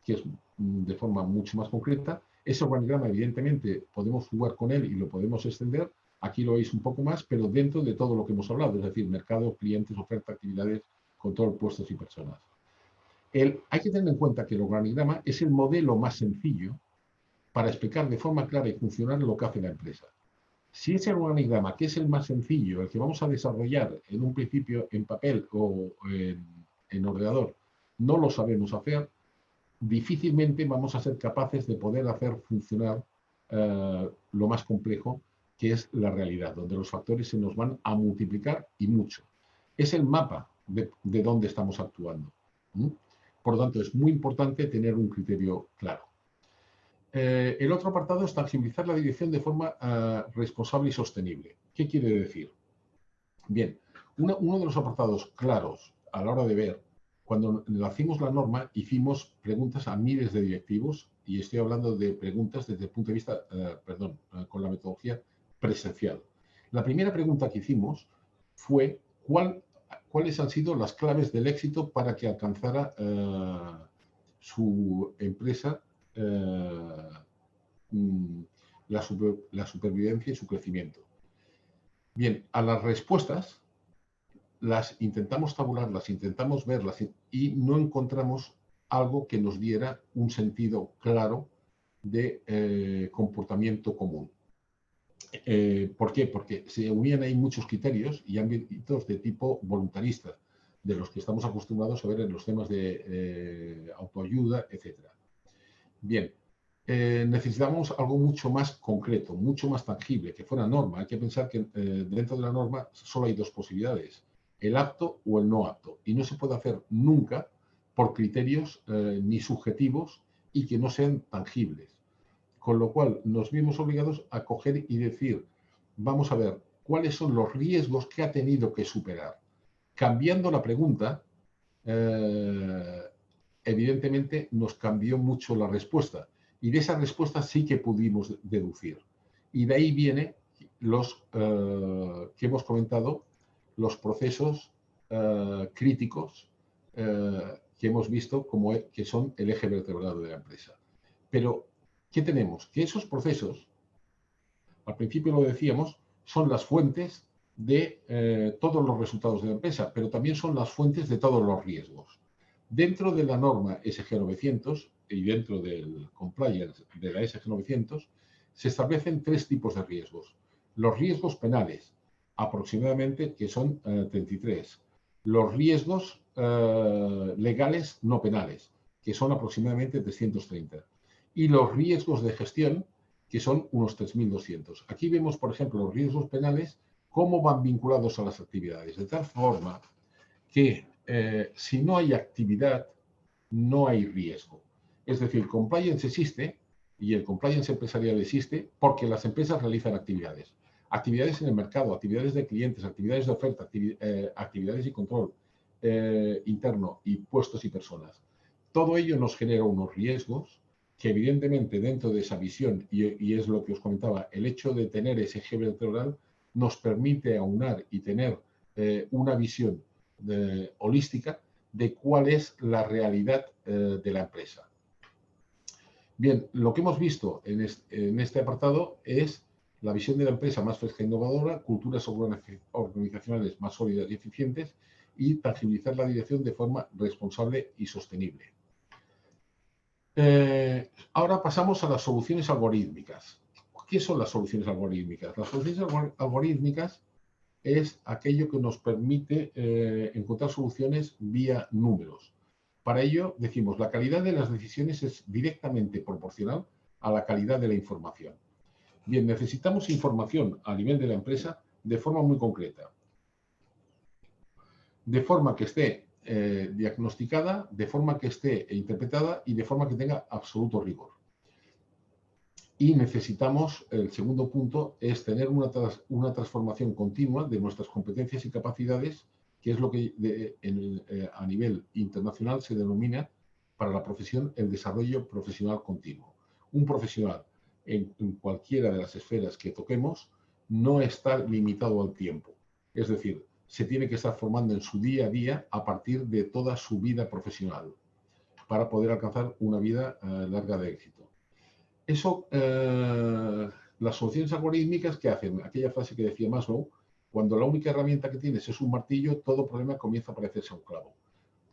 que es de forma mucho más concreta. Ese organigrama, evidentemente, podemos jugar con él y lo podemos extender. Aquí lo veis un poco más, pero dentro de todo lo que hemos hablado, es decir, mercado, clientes, oferta, actividades, control, puestos y personas. Hay que tener en cuenta que el organigrama es el modelo más sencillo para explicar de forma clara y funcional lo que hace la empresa. Si ese organigrama, que es el más sencillo, el que vamos a desarrollar en un principio en papel o en ordenador, no lo sabemos hacer, difícilmente vamos a ser capaces de poder hacer funcionar lo más complejo, que es la realidad, donde los factores se nos van a multiplicar y mucho. Es el mapa de dónde estamos actuando. Por lo tanto, es muy importante tener un criterio claro. El otro apartado es tangibilizar la dirección de forma responsable y sostenible. ¿Qué quiere decir? Bien, uno de los apartados claros a la hora de ver, cuando hicimos la norma, hicimos preguntas a miles de directivos, y estoy hablando de preguntas desde el punto de vista, con la metodología presencial. La primera pregunta que hicimos fue cuáles han sido las claves del éxito para que alcanzara su empresa la supervivencia y su crecimiento. Bien, a las respuestas las intentamos tabular, las intentamos verlas y no encontramos algo que nos diera un sentido claro de comportamiento común. ¿Por qué? Porque se unían ahí muchos criterios y ámbitos de tipo voluntarista, de los que estamos acostumbrados a ver en los temas de autoayuda, etc. Bien, necesitamos algo mucho más concreto, mucho más tangible, que fuera norma. Hay que pensar que dentro de la norma solo hay dos posibilidades, el apto o el no apto. Y no se puede hacer nunca por criterios ni subjetivos y que no sean tangibles. Con lo cual nos vimos obligados a coger y decir, vamos a ver, ¿cuáles son los riesgos que ha tenido que superar? Cambiando la pregunta, evidentemente nos cambió mucho la respuesta. Y de esa respuesta sí que pudimos deducir. Y de ahí viene los que hemos comentado, los procesos críticos que hemos visto como que son el eje vertebrador de la empresa. Pero, ¿qué tenemos? Que esos procesos, al principio lo decíamos, son las fuentes de todos los resultados de la empresa, pero también son las fuentes de todos los riesgos. Dentro de la norma SG 900 y dentro del compliance de la SG 900 se establecen tres tipos de riesgos. Los riesgos penales, aproximadamente, que son 33. Los riesgos legales no penales, que son aproximadamente 330. Y los riesgos de gestión, que son unos 3.200. Aquí vemos, por ejemplo, los riesgos penales, cómo van vinculados a las actividades, de tal forma que si no hay actividad, no hay riesgo. Es decir, compliance existe y el compliance empresarial existe porque las empresas realizan actividades. Actividades en el mercado, actividades de clientes, actividades de oferta, actividades y control interno y puestos y personas. Todo ello nos genera unos riesgos que evidentemente dentro de esa visión, y es lo que os comentaba, el hecho de tener ese eje vertebral nos permite aunar y tener una visión holística de cuál es la realidad de la empresa. Bien, lo que hemos visto en este apartado es la visión de la empresa más fresca e innovadora, culturas organizacionales más sólidas y eficientes y tangibilizar la dirección de forma responsable y sostenible. Ahora pasamos a las soluciones algorítmicas. ¿Qué son las soluciones algorítmicas? Las soluciones algorítmicas es aquello que nos permite encontrar soluciones vía números. Para ello, decimos, la calidad de las decisiones es directamente proporcional a la calidad de la información. Bien, necesitamos información a nivel de la empresa de forma muy concreta, de forma que esté diagnosticada, de forma que esté interpretada y de forma que tenga absoluto rigor. Y necesitamos, el segundo punto, es tener una transformación continua de nuestras competencias y capacidades, que es lo que a nivel internacional se denomina para la profesión el desarrollo profesional continuo. Un profesional en cualquiera de las esferas que toquemos no está limitado al tiempo. Es decir, se tiene que estar formando en su día a día a partir de toda su vida profesional para poder alcanzar una vida larga de éxito. Eso, las soluciones algorítmicas, ¿qué hacen? Aquella frase que decía Maslow, cuando la única herramienta que tienes es un martillo, todo problema comienza a parecerse a un clavo.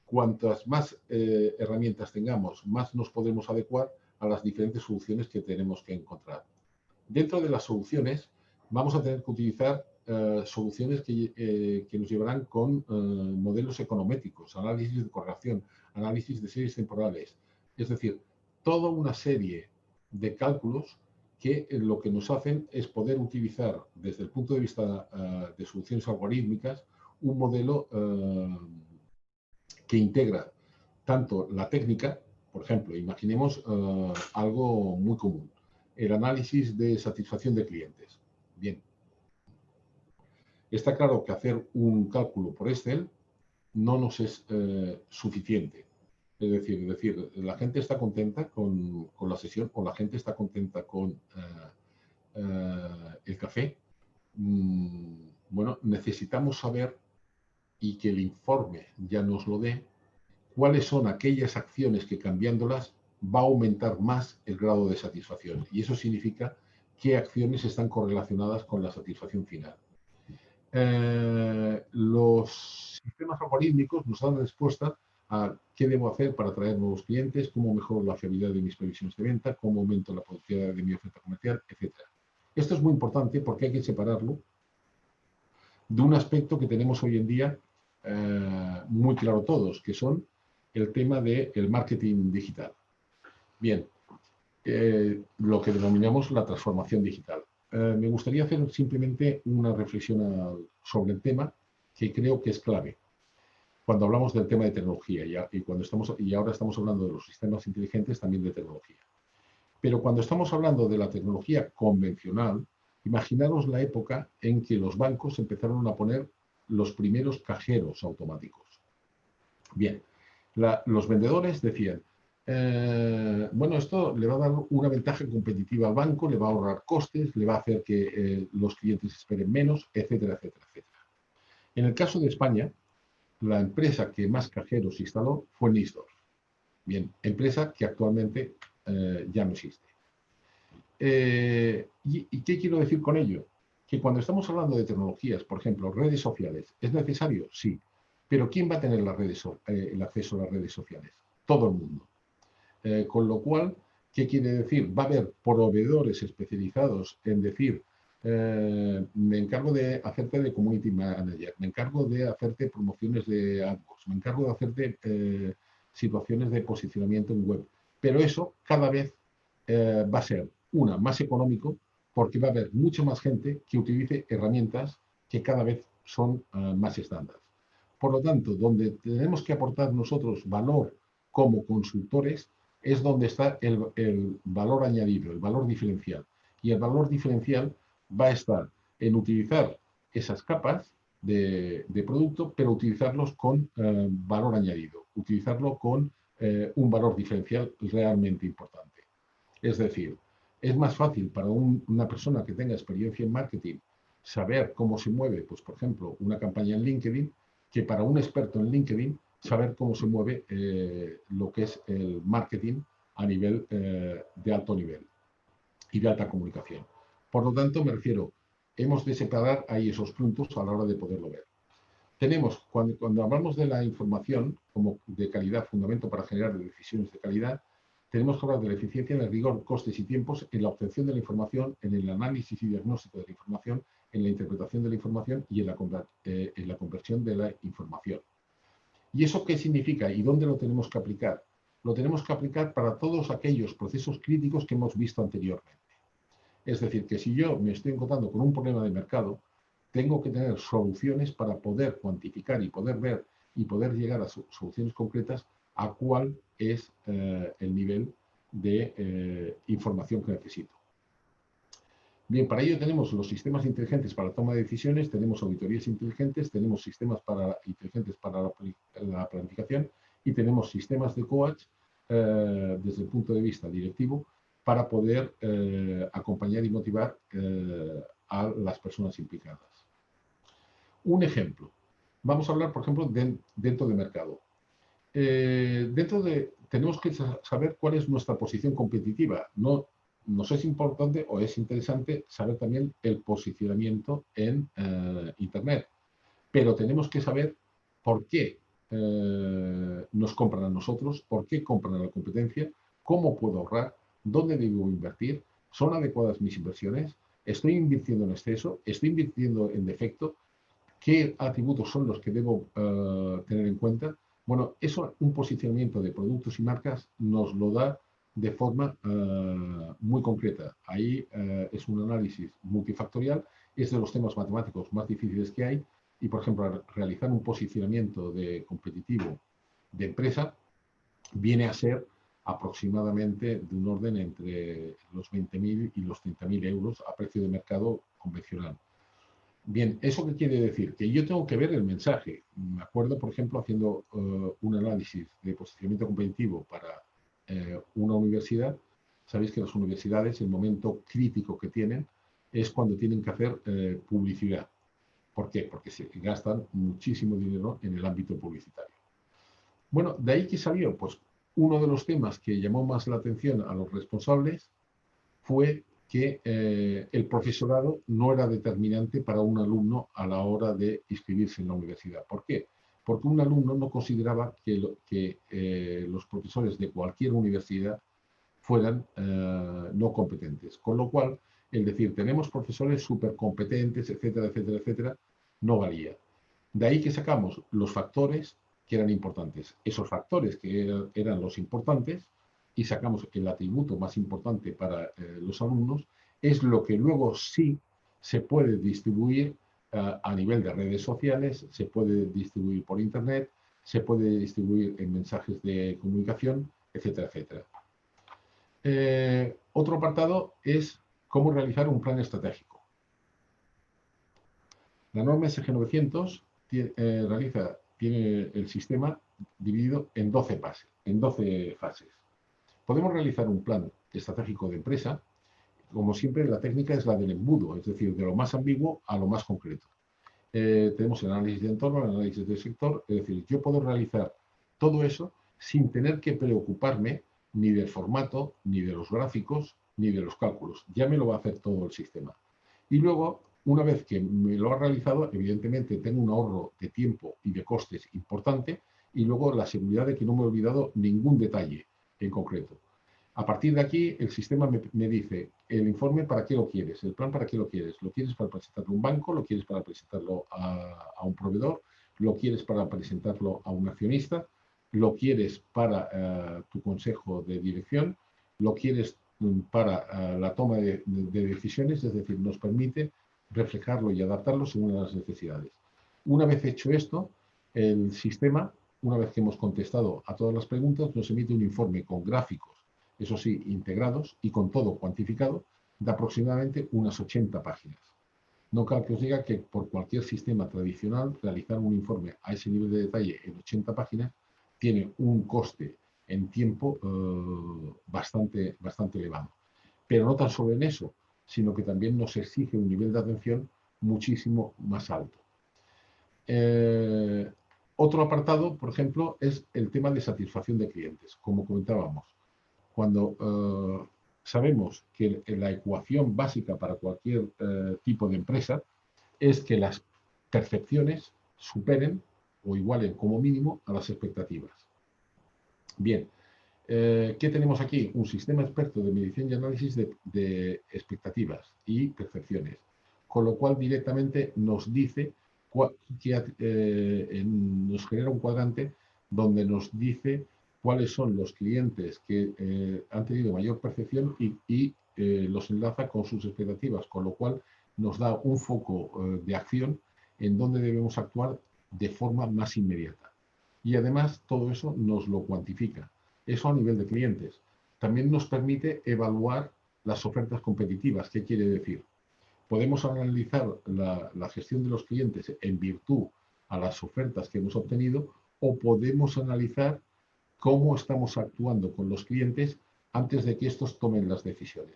Cuantas más herramientas tengamos, más nos podemos adecuar a las diferentes soluciones que tenemos que encontrar. Dentro de las soluciones, vamos a tener que utilizar soluciones que nos llevarán con modelos econométricos, análisis de correlación, análisis de series temporales. Es decir, toda una serie de cálculos que lo que nos hacen es poder utilizar desde el punto de vista de soluciones algorítmicas un modelo que integra tanto la técnica, por ejemplo, imaginemos algo muy común, el análisis de satisfacción de clientes. Bien, está claro que hacer un cálculo por Excel no nos es suficiente. Es decir, la gente está contenta con la sesión o la gente está contenta con el café. Bueno, necesitamos saber y que el informe ya nos lo dé cuáles son aquellas acciones que cambiándolas va a aumentar más el grado de satisfacción. Y eso significa qué acciones están correlacionadas con la satisfacción final. Los sistemas algorítmicos nos dan respuesta a qué debo hacer para atraer nuevos clientes, cómo mejoro la fiabilidad de mis previsiones de venta, cómo aumento la productividad de mi oferta comercial, etc. Esto es muy importante porque hay que separarlo de un aspecto que tenemos hoy en día muy claro todos, que son el tema del marketing digital. Bien, lo que denominamos la transformación digital. Me gustaría hacer simplemente una reflexión sobre el tema que creo que es clave cuando hablamos del tema de tecnología y ahora estamos hablando de los sistemas inteligentes también de tecnología. Pero cuando estamos hablando de la tecnología convencional, imaginaros la época en que los bancos empezaron a poner los primeros cajeros automáticos. Bien, los vendedores decían, bueno, esto le va a dar una ventaja competitiva al banco, le va a ahorrar costes, le va a hacer que los clientes esperen menos, etcétera, etcétera, etcétera. En el caso de España, la empresa que más cajeros instaló fue Nisdorf. Bien, empresa que actualmente ya no existe. ¿Y qué quiero decir con ello? Que cuando estamos hablando de tecnologías, por ejemplo, redes sociales, ¿es necesario? Sí. Pero ¿quién va a tener el acceso a las redes sociales? Todo el mundo. Con lo cual, ¿qué quiere decir? Va a haber proveedores especializados en decir, me encargo de hacerte de community manager, me encargo de hacerte promociones de AdWords, me encargo de hacerte situaciones de posicionamiento en web. Pero eso cada vez va a ser, más económico, porque va a haber mucha más gente que utilice herramientas que cada vez son más estándar. Por lo tanto, donde tenemos que aportar nosotros valor como consultores es donde está el valor añadido, el valor diferencial. Y el valor diferencial va a estar en utilizar esas capas de producto, pero utilizarlos con valor añadido, utilizarlo con un valor diferencial realmente importante. Es decir, es más fácil para una persona que tenga experiencia en marketing saber cómo se mueve, pues por ejemplo, una campaña en LinkedIn, que para un experto en LinkedIn saber cómo se mueve lo que es el marketing a nivel de alto nivel y de alta comunicación. Por lo tanto, me refiero, hemos de separar ahí esos puntos a la hora de poderlo ver. Tenemos, cuando hablamos de la información como de calidad, fundamento para generar decisiones de calidad, tenemos que hablar de la eficiencia en el rigor, costes y tiempos en la obtención de la información, en el análisis y diagnóstico de la información, en la interpretación de la información y en la conversión de la información. ¿Y eso qué significa y dónde lo tenemos que aplicar? Lo tenemos que aplicar para todos aquellos procesos críticos que hemos visto anteriormente. Es decir, que si yo me estoy encontrando con un problema de mercado, tengo que tener soluciones para poder cuantificar y poder ver y poder llegar a soluciones concretas a cuál es el nivel de información que necesito. Bien, para ello tenemos los sistemas inteligentes para la toma de decisiones, tenemos auditorías inteligentes, tenemos sistemas inteligentes para la planificación y tenemos sistemas de coach desde el punto de vista directivo para poder acompañar y motivar a las personas implicadas. Un ejemplo. Vamos a hablar, por ejemplo, dentro de mercado. Tenemos que saber cuál es nuestra posición competitiva. Nos es importante o es interesante saber también el posicionamiento en Internet, pero tenemos que saber por qué nos compran a nosotros, por qué compran a la competencia, cómo puedo ahorrar, dónde debo invertir, son adecuadas mis inversiones, estoy invirtiendo en exceso, estoy invirtiendo en defecto, qué atributos son los que debo tener en cuenta. Bueno, eso, un posicionamiento de productos y marcas nos lo da de forma muy concreta. Ahí es un análisis multifactorial, es de los temas matemáticos más difíciles que hay y, por ejemplo, realizar un posicionamiento competitivo de empresa viene a ser aproximadamente de un orden entre los 20.000 y los 30.000 euros a precio de mercado convencional. Bien, ¿eso qué quiere decir? Que yo tengo que ver el mensaje. Me acuerdo, por ejemplo, haciendo un análisis de posicionamiento competitivo para una universidad. Sabéis que las universidades, el momento crítico que tienen es cuando tienen que hacer publicidad. ¿Por qué? Porque se gastan muchísimo dinero en el ámbito publicitario. Bueno, ¿de ahí qué salió? Pues uno de los temas que llamó más la atención a los responsables fue que el profesorado no era determinante para un alumno a la hora de inscribirse en la universidad. ¿Por qué? Porque un alumno no consideraba que los profesores de cualquier universidad fueran no competentes. Con lo cual, el decir, tenemos profesores súper competentes, etcétera, etcétera, etcétera, no valía. De ahí que sacamos los factores que eran importantes. Esos factores que eran los importantes y sacamos el atributo más importante para los alumnos, es lo que luego sí se puede distribuir a nivel de redes sociales, se puede distribuir por Internet, se puede distribuir en mensajes de comunicación, etcétera, etcétera. Otro apartado es cómo realizar un plan estratégico. La norma SG 900 tiene el sistema dividido en 12 fases. Podemos realizar un plan estratégico de empresa. Como siempre, la técnica es la del embudo, es decir, de lo más ambiguo a lo más concreto. Tenemos el análisis de entorno, el análisis del sector, es decir, yo puedo realizar todo eso sin tener que preocuparme ni del formato, ni de los gráficos, ni de los cálculos. Ya me lo va a hacer todo el sistema. Y luego, una vez que me lo ha realizado, evidentemente tengo un ahorro de tiempo y de costes importante y luego la seguridad de que no me he olvidado ningún detalle en concreto. A partir de aquí, el sistema me dice, el informe para qué lo quieres, el plan para qué lo quieres. ¿Lo quieres para presentarlo a un banco? ¿Lo quieres para presentarlo a un proveedor? ¿Lo quieres para presentarlo a un accionista? ¿Lo quieres para tu consejo de dirección? ¿Lo quieres para la toma de decisiones? Es decir, nos permite reflejarlo y adaptarlo según las necesidades. Una vez hecho esto, el sistema, una vez que hemos contestado a todas las preguntas, nos emite un informe con gráficos, eso sí, integrados y con todo cuantificado, de aproximadamente unas 80 páginas. No cabe que os diga que por cualquier sistema tradicional, realizar un informe a ese nivel de detalle en 80 páginas tiene un coste en tiempo bastante elevado. Pero no tan solo en eso, sino que también nos exige un nivel de atención muchísimo más alto. Otro apartado, por ejemplo, es el tema de satisfacción de clientes, como comentábamos. Cuando sabemos que la ecuación básica para cualquier tipo de empresa es que las percepciones superen o igualen como mínimo a las expectativas. Bien, ¿Qué tenemos aquí? Un sistema experto de medición y análisis de expectativas y percepciones, con lo cual directamente nos dice, nos genera un cuadrante donde nos dice cuáles son los clientes que han tenido mayor percepción y los enlaza con sus expectativas, con lo cual nos da un foco de acción en donde debemos actuar de forma más inmediata. Y además todo eso nos lo cuantifica. Eso a nivel de clientes. También nos permite evaluar las ofertas competitivas. ¿Qué quiere decir? Podemos analizar la gestión de los clientes en virtud a las ofertas que hemos obtenido o podemos analizar cómo estamos actuando con los clientes antes de que estos tomen las decisiones.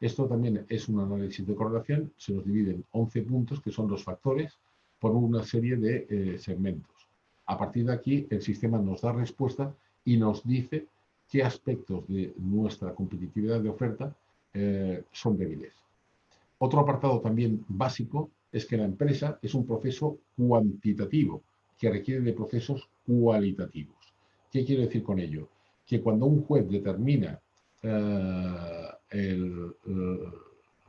Esto también es un análisis de correlación, se nos divide en 11 puntos, que son los factores, por una serie de segmentos. A partir de aquí, el sistema nos da respuesta y nos dice qué aspectos de nuestra competitividad de oferta son débiles. Otro apartado también básico es que la empresa es un proceso cuantitativo que requiere de procesos cualitativos. ¿Qué quiero decir con ello? Que cuando un juez determina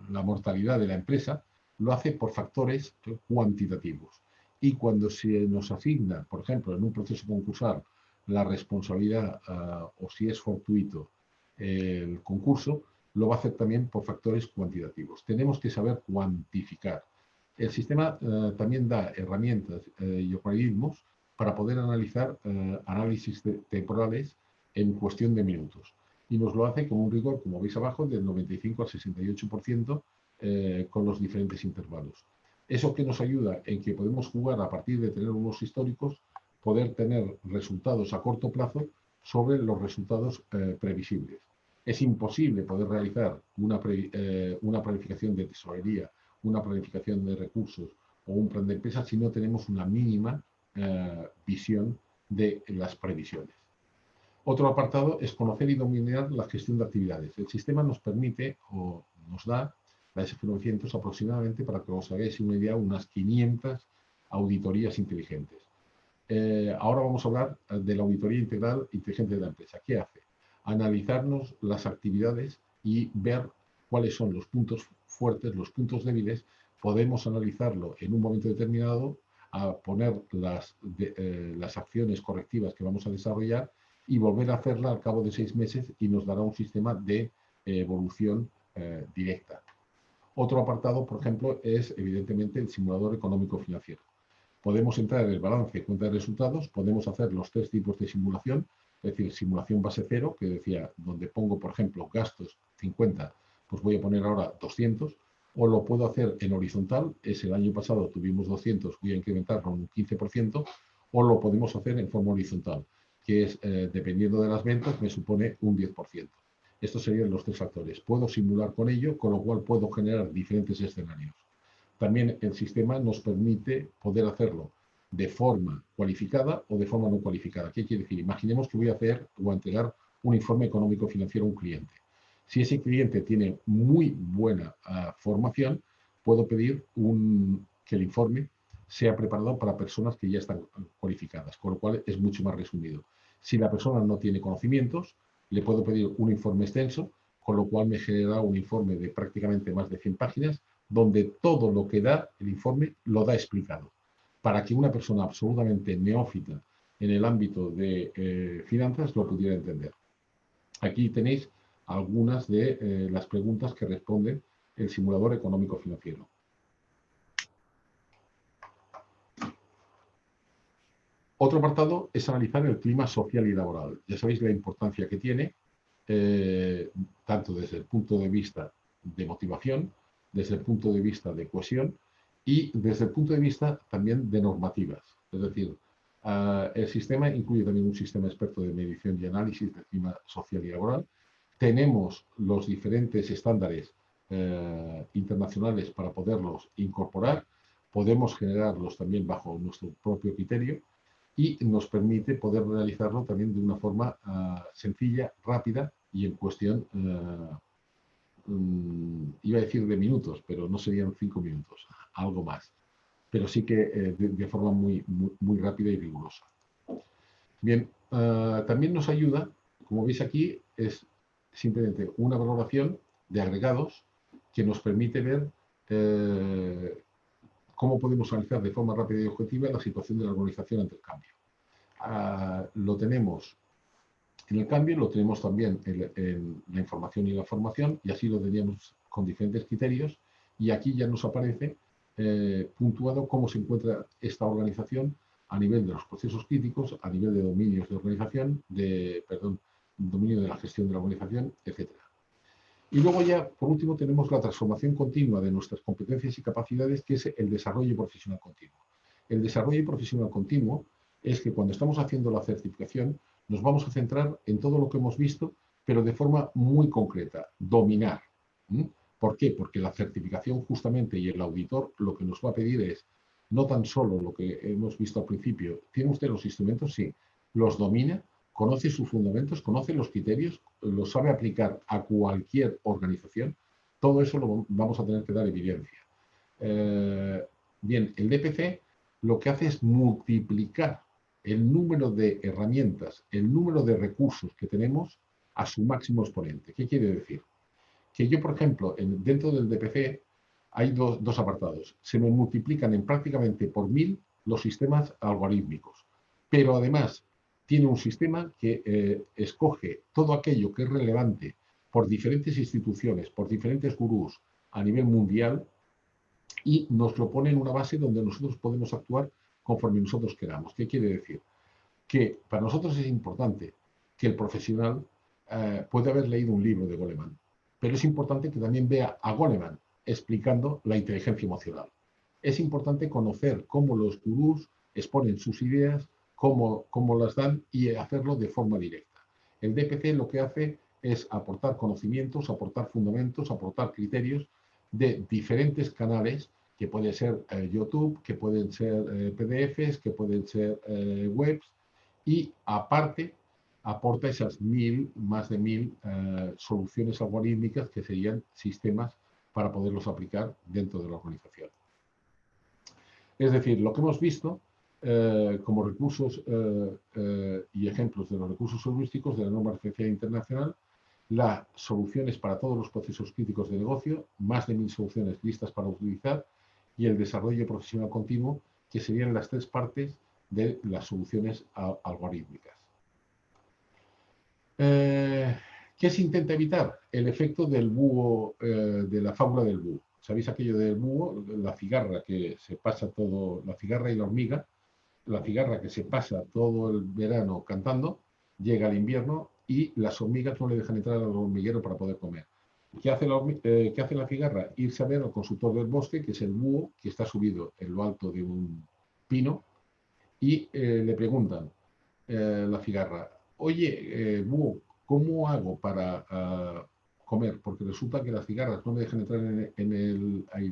la mortalidad de la empresa, lo hace por factores cuantitativos. Y cuando se nos asigna, por ejemplo, en un proceso concursal, la responsabilidad o si es fortuito el concurso, lo va a hacer también por factores cuantitativos. Tenemos que saber cuantificar. El sistema también da herramientas y algoritmos para poder analizar análisis temporales en cuestión de minutos. Y nos lo hace con un rigor, como veis abajo, del 95 al 68% con los diferentes intervalos. Eso que nos ayuda en que podemos jugar a partir de tener unos históricos, poder tener resultados a corto plazo sobre los resultados previsibles. Es imposible poder realizar una planificación de tesorería, una planificación de recursos o un plan de empresa si no tenemos una mínima visión de las previsiones. Otro apartado es conocer y dominar la gestión de actividades. El sistema nos permite o nos da la SF900 aproximadamente, para que os hagáis una idea, unas 500 auditorías inteligentes. Ahora vamos a hablar de la auditoría integral inteligente de la empresa. ¿Qué hace? Analizarnos las actividades y ver cuáles son los puntos fuertes, los puntos débiles. Podemos analizarlo en un momento determinado, a poner las acciones correctivas que vamos a desarrollar y volver a hacerla al cabo de 6 meses y nos dará un sistema de evolución directa. Otro apartado, por ejemplo, es evidentemente el simulador económico-financiero. Podemos entrar en el balance, cuenta de resultados, podemos hacer los 3 tipos de simulación, es decir, simulación base cero, que decía, donde pongo, por ejemplo, gastos 50, pues voy a poner ahora 200, o lo puedo hacer en horizontal, es el año pasado tuvimos 200, voy a incrementarlo un 15%, o lo podemos hacer en forma horizontal, que es, dependiendo de las ventas, me supone un 10%. Estos serían los 3 factores. Puedo simular con ello, con lo cual puedo generar diferentes escenarios. También el sistema nos permite poder hacerlo de forma cualificada o de forma no cualificada. ¿Qué quiere decir? Imaginemos que voy a hacer o a entregar un informe económico financiero a un cliente. Si ese cliente tiene muy buena formación, puedo pedir que el informe sea preparado para personas que ya están cualificadas, con lo cual es mucho más resumido. Si la persona no tiene conocimientos, le puedo pedir un informe extenso, con lo cual me genera un informe de prácticamente más de 100 páginas, donde todo lo que da el informe lo da explicado, para que una persona absolutamente neófita en el ámbito de finanzas lo pudiera entender. Aquí tenéis algunas de las preguntas que responde el simulador económico financiero. Otro apartado es analizar el clima social y laboral. Ya sabéis la importancia que tiene, tanto desde el punto de vista de motivación, desde el punto de vista de cohesión y desde el punto de vista también de normativas. Es decir, el sistema incluye también un sistema experto de medición y análisis del clima social y laboral. Tenemos los diferentes estándares internacionales para poderlos incorporar. Podemos generarlos también bajo nuestro propio criterio y nos permite poder realizarlo también de una forma sencilla, rápida y en cuestión, iba a decir de minutos, pero no serían 5 minutos, algo más, pero sí que de forma muy rápida y rigurosa. Bien, también nos ayuda Como veis aquí, es simplemente una valoración de agregados que nos permite ver cómo podemos analizar de forma rápida y objetiva la situación de la organización ante el cambio. Lo tenemos en el cambio, lo tenemos también en la información y la formación, y así lo teníamos con diferentes criterios, y aquí ya nos aparece puntuado cómo se encuentra esta organización a nivel de los procesos críticos, a nivel de dominios de organización, dominio de la gestión de la organización, etc. Y luego ya, por último, tenemos la transformación continua de nuestras competencias y capacidades, que es el desarrollo profesional continuo. El desarrollo profesional continuo es que cuando estamos haciendo la certificación nos vamos a centrar en todo lo que hemos visto, pero de forma muy concreta, dominar. ¿Por qué? Porque la certificación justamente y el auditor lo que nos va a pedir es no tan solo lo que hemos visto al principio. ¿Tiene usted los instrumentos? Sí. ¿Los domina? ¿Conoce sus fundamentos? ¿Conoce los criterios? ¿Los sabe aplicar a cualquier organización? Todo eso lo vamos a tener que dar evidencia. Bien, el DPC lo que hace es multiplicar el número de herramientas, el número de recursos que tenemos a su máximo exponente. ¿Qué quiere decir? Que yo, por ejemplo, dentro del DPC hay dos apartados. Se me multiplican en prácticamente por 1000 los sistemas algorítmicos. Pero además tiene un sistema que escoge todo aquello que es relevante por diferentes instituciones, por diferentes gurús a nivel mundial, y nos lo pone en una base donde nosotros podemos actuar conforme nosotros queramos. ¿Qué quiere decir? Que para nosotros es importante que el profesional pueda haber leído un libro de Goleman, pero es importante que también vea a Goleman explicando la inteligencia emocional. Es importante conocer cómo los gurús exponen sus ideas, cómo las dan, y hacerlo de forma directa. El DPC lo que hace es aportar conocimientos, aportar fundamentos, aportar criterios de diferentes canales, que pueden ser YouTube, que pueden ser PDFs, que pueden ser webs, y aparte aporta esas más de 1000 soluciones algorítmicas, que serían sistemas para poderlos aplicar dentro de la organización. Es decir, lo que hemos visto como recursos y ejemplos de los recursos heurísticos de la norma referencial internacional, las soluciones para todos los procesos críticos de negocio, más de 1000 soluciones listas para utilizar, y el desarrollo profesional continuo, que serían las 3 partes de las soluciones algorítmicas. ¿Qué se intenta evitar? El efecto del búho, de la fábula del búho. ¿Sabéis aquello del búho? La cigarra que se pasa todo, la cigarra y la hormiga, la cigarra que se pasa todo el verano cantando, llega al invierno y las hormigas no le dejan entrar al hormiguero para poder comer. ¿Qué hace la cigarra? Irse a ver al consultor del bosque, que es el búho, que está subido en lo alto de un pino, y le preguntan la cigarra: oye, búho, ¿cómo hago para comer? Porque resulta que las cigarras no me dejan entrar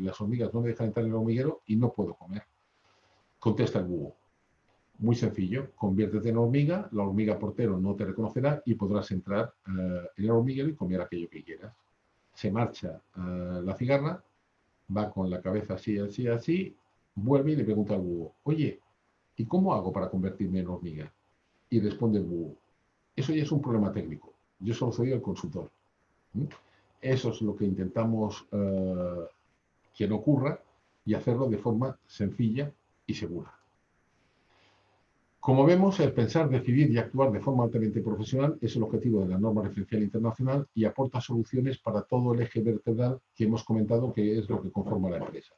las hormigas no me dejan entrar en el hormiguero y no puedo comer. Contesta el búho: muy sencillo, conviértete en hormiga, la hormiga portero no te reconocerá y podrás entrar en el hormiguero y comer aquello que quieras. Se marcha la cigarra, va con la cabeza así, así, así, vuelve y le pregunta al búho: oye, ¿y cómo hago para convertirme en hormiga? Y responde el búho: eso ya es un problema técnico, yo solo soy el consultor. Eso es lo que intentamos que no ocurra, y hacerlo de forma sencilla y segura. Como vemos, el pensar, decidir y actuar de forma altamente profesional es el objetivo de la norma referencial internacional, y aporta soluciones para todo el eje vertebral que hemos comentado, que es lo que conforma la empresa.